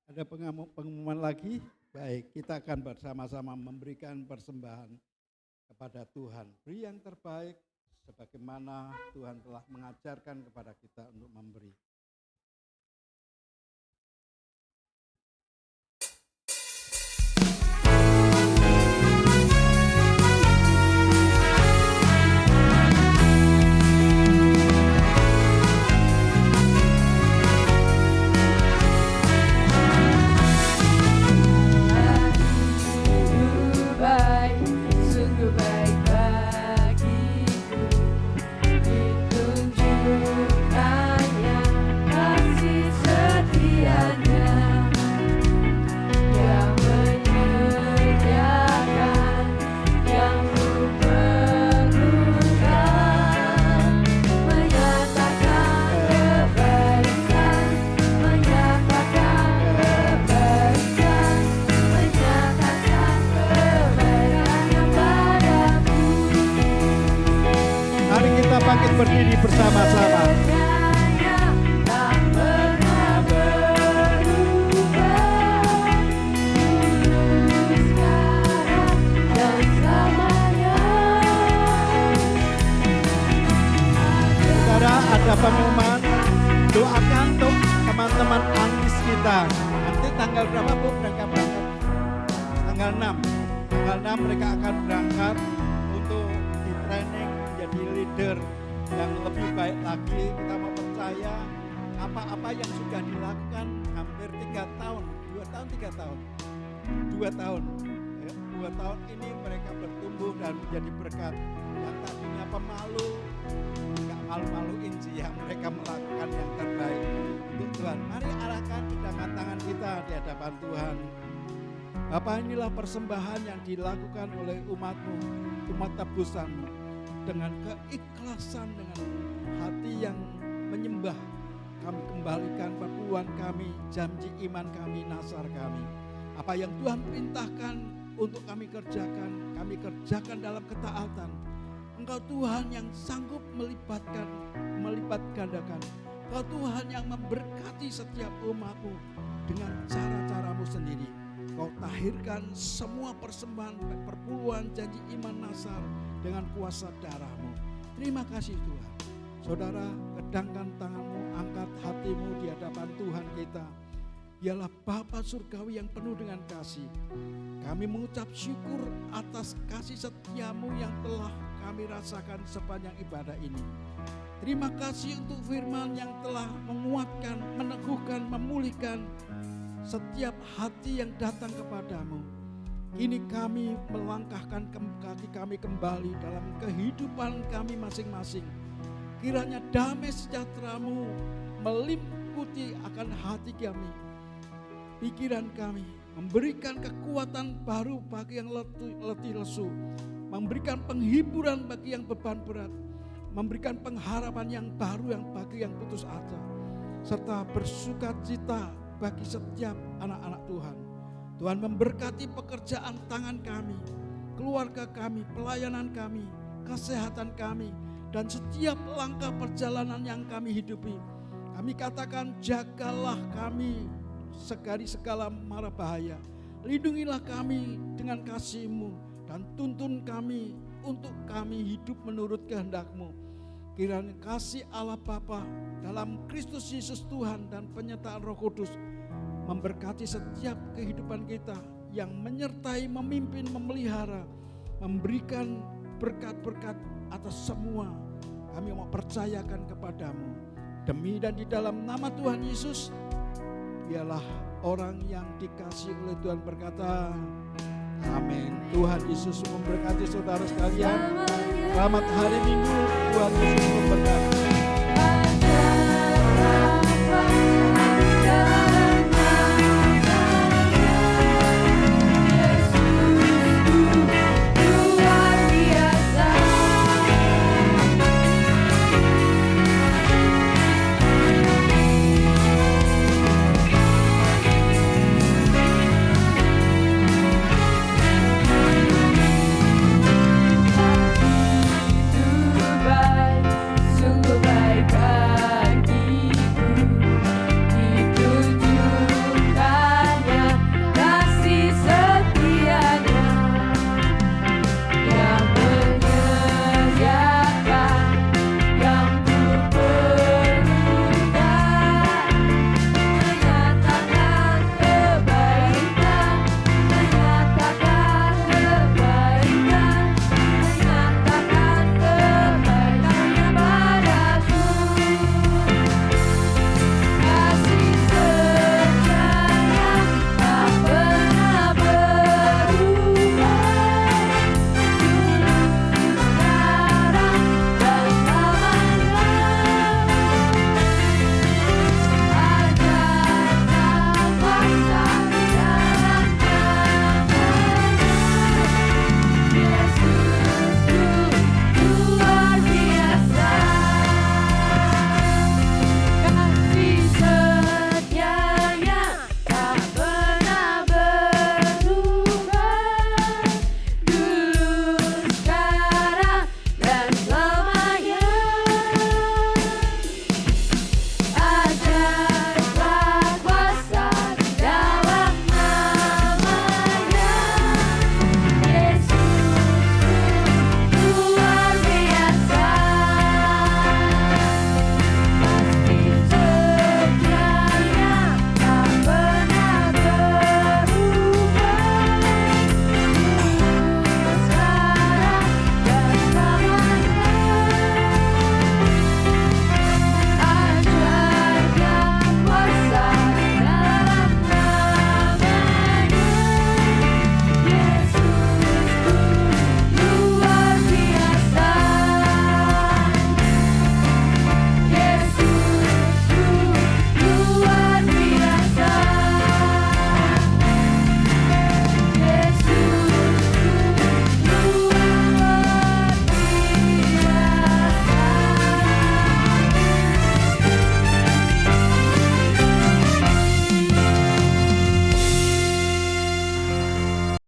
Ada pengumuman lagi? Baik, kita akan bersama-sama memberikan persembahan kepada Tuhan. Beri yang terbaik sebagaimana Tuhan telah mengajarkan kepada kita untuk memberi. Berdiri bersama-sama. Saudara, ada pengumuman. Doakan untuk teman-teman Angkis kita. Nanti tanggal berapa Bu mereka berangkat? Tanggal 6. Tanggal 6 mereka akan berangkat untuk di training menjadi leader yang lebih baik lagi. Kita mau percaya apa-apa yang sudah dilakukan hampir 3 tahun, 2 tahun, 3 tahun. 2 tahun. Ya, 2 tahun ini mereka bertumbuh dan menjadi berkat. Yang tadinya pemalu, gak malu-maluin sih ya, mereka melakukan yang terbaik untuk Tuhan. Mari arahkan kedekatan tangan kita di hadapan Tuhan. Bapa, inilah persembahan yang dilakukan oleh umat-Mu, umat tebusan-Mu, dengan keikhlasan, dengan hati yang menyembah. Kami kembalikan perpuluhan kami, janji iman kami, nasar kami. Apa yang Tuhan perintahkan untuk kami kerjakan dalam ketaatan. Engkau Tuhan yang sanggup melipat gandakan. Engkau Tuhan yang memberkati setiap umat-Mu dengan cara-cara-Mu sendiri. Kau tahirkan semua persembahan, perpuluhan, janji iman, nasar dengan kuasa darah-Mu. Terima kasih Tuhan. Saudara, kedangkan tangan-Mu, angkat hatimu di hadapan Tuhan kita. Ialah Bapa Surgawi yang penuh dengan kasih. Kami mengucap syukur atas kasih setia-Mu yang telah kami rasakan sepanjang ibadah ini. Terima kasih untuk firman yang telah menguatkan, meneguhkan, memulihkan setiap hati yang datang kepadamu. Kini kami melangkahkan kaki kami kembali dalam kehidupan kami masing-masing. Kiranya damai sejahtera-Mu meliputi akan hati kami, pikiran kami, memberikan kekuatan baru bagi yang letih lesu, memberikan penghiburan bagi yang beban berat, memberikan pengharapan yang baru yang bagi yang putus asa, serta bersukacita bagi setiap anak-anak Tuhan. Tuhan memberkati pekerjaan tangan kami, keluarga kami, pelayanan kami, kesehatan kami, dan setiap langkah perjalanan yang kami hidupi. Kami katakan, jagalah kami dari segala mara bahaya. Lindungilah kami dengan kasih-Mu dan tuntun kami untuk kami hidup menurut kehendak-Mu. Kiranya kasih Allah Bapa dalam Kristus Yesus Tuhan dan penyertaan Roh Kudus memberkati setiap kehidupan kita, yang menyertai, memimpin, memelihara, memberikan berkat-berkat atas semua. Kami mau percayakan kepadamu. Demi dan di dalam nama Tuhan Yesus, ialah orang yang dikasihi oleh Tuhan berkata, amin. Tuhan Yesus memberkati saudara sekalian. Selamat hari Minggu, Tuhan Yesus memberkati.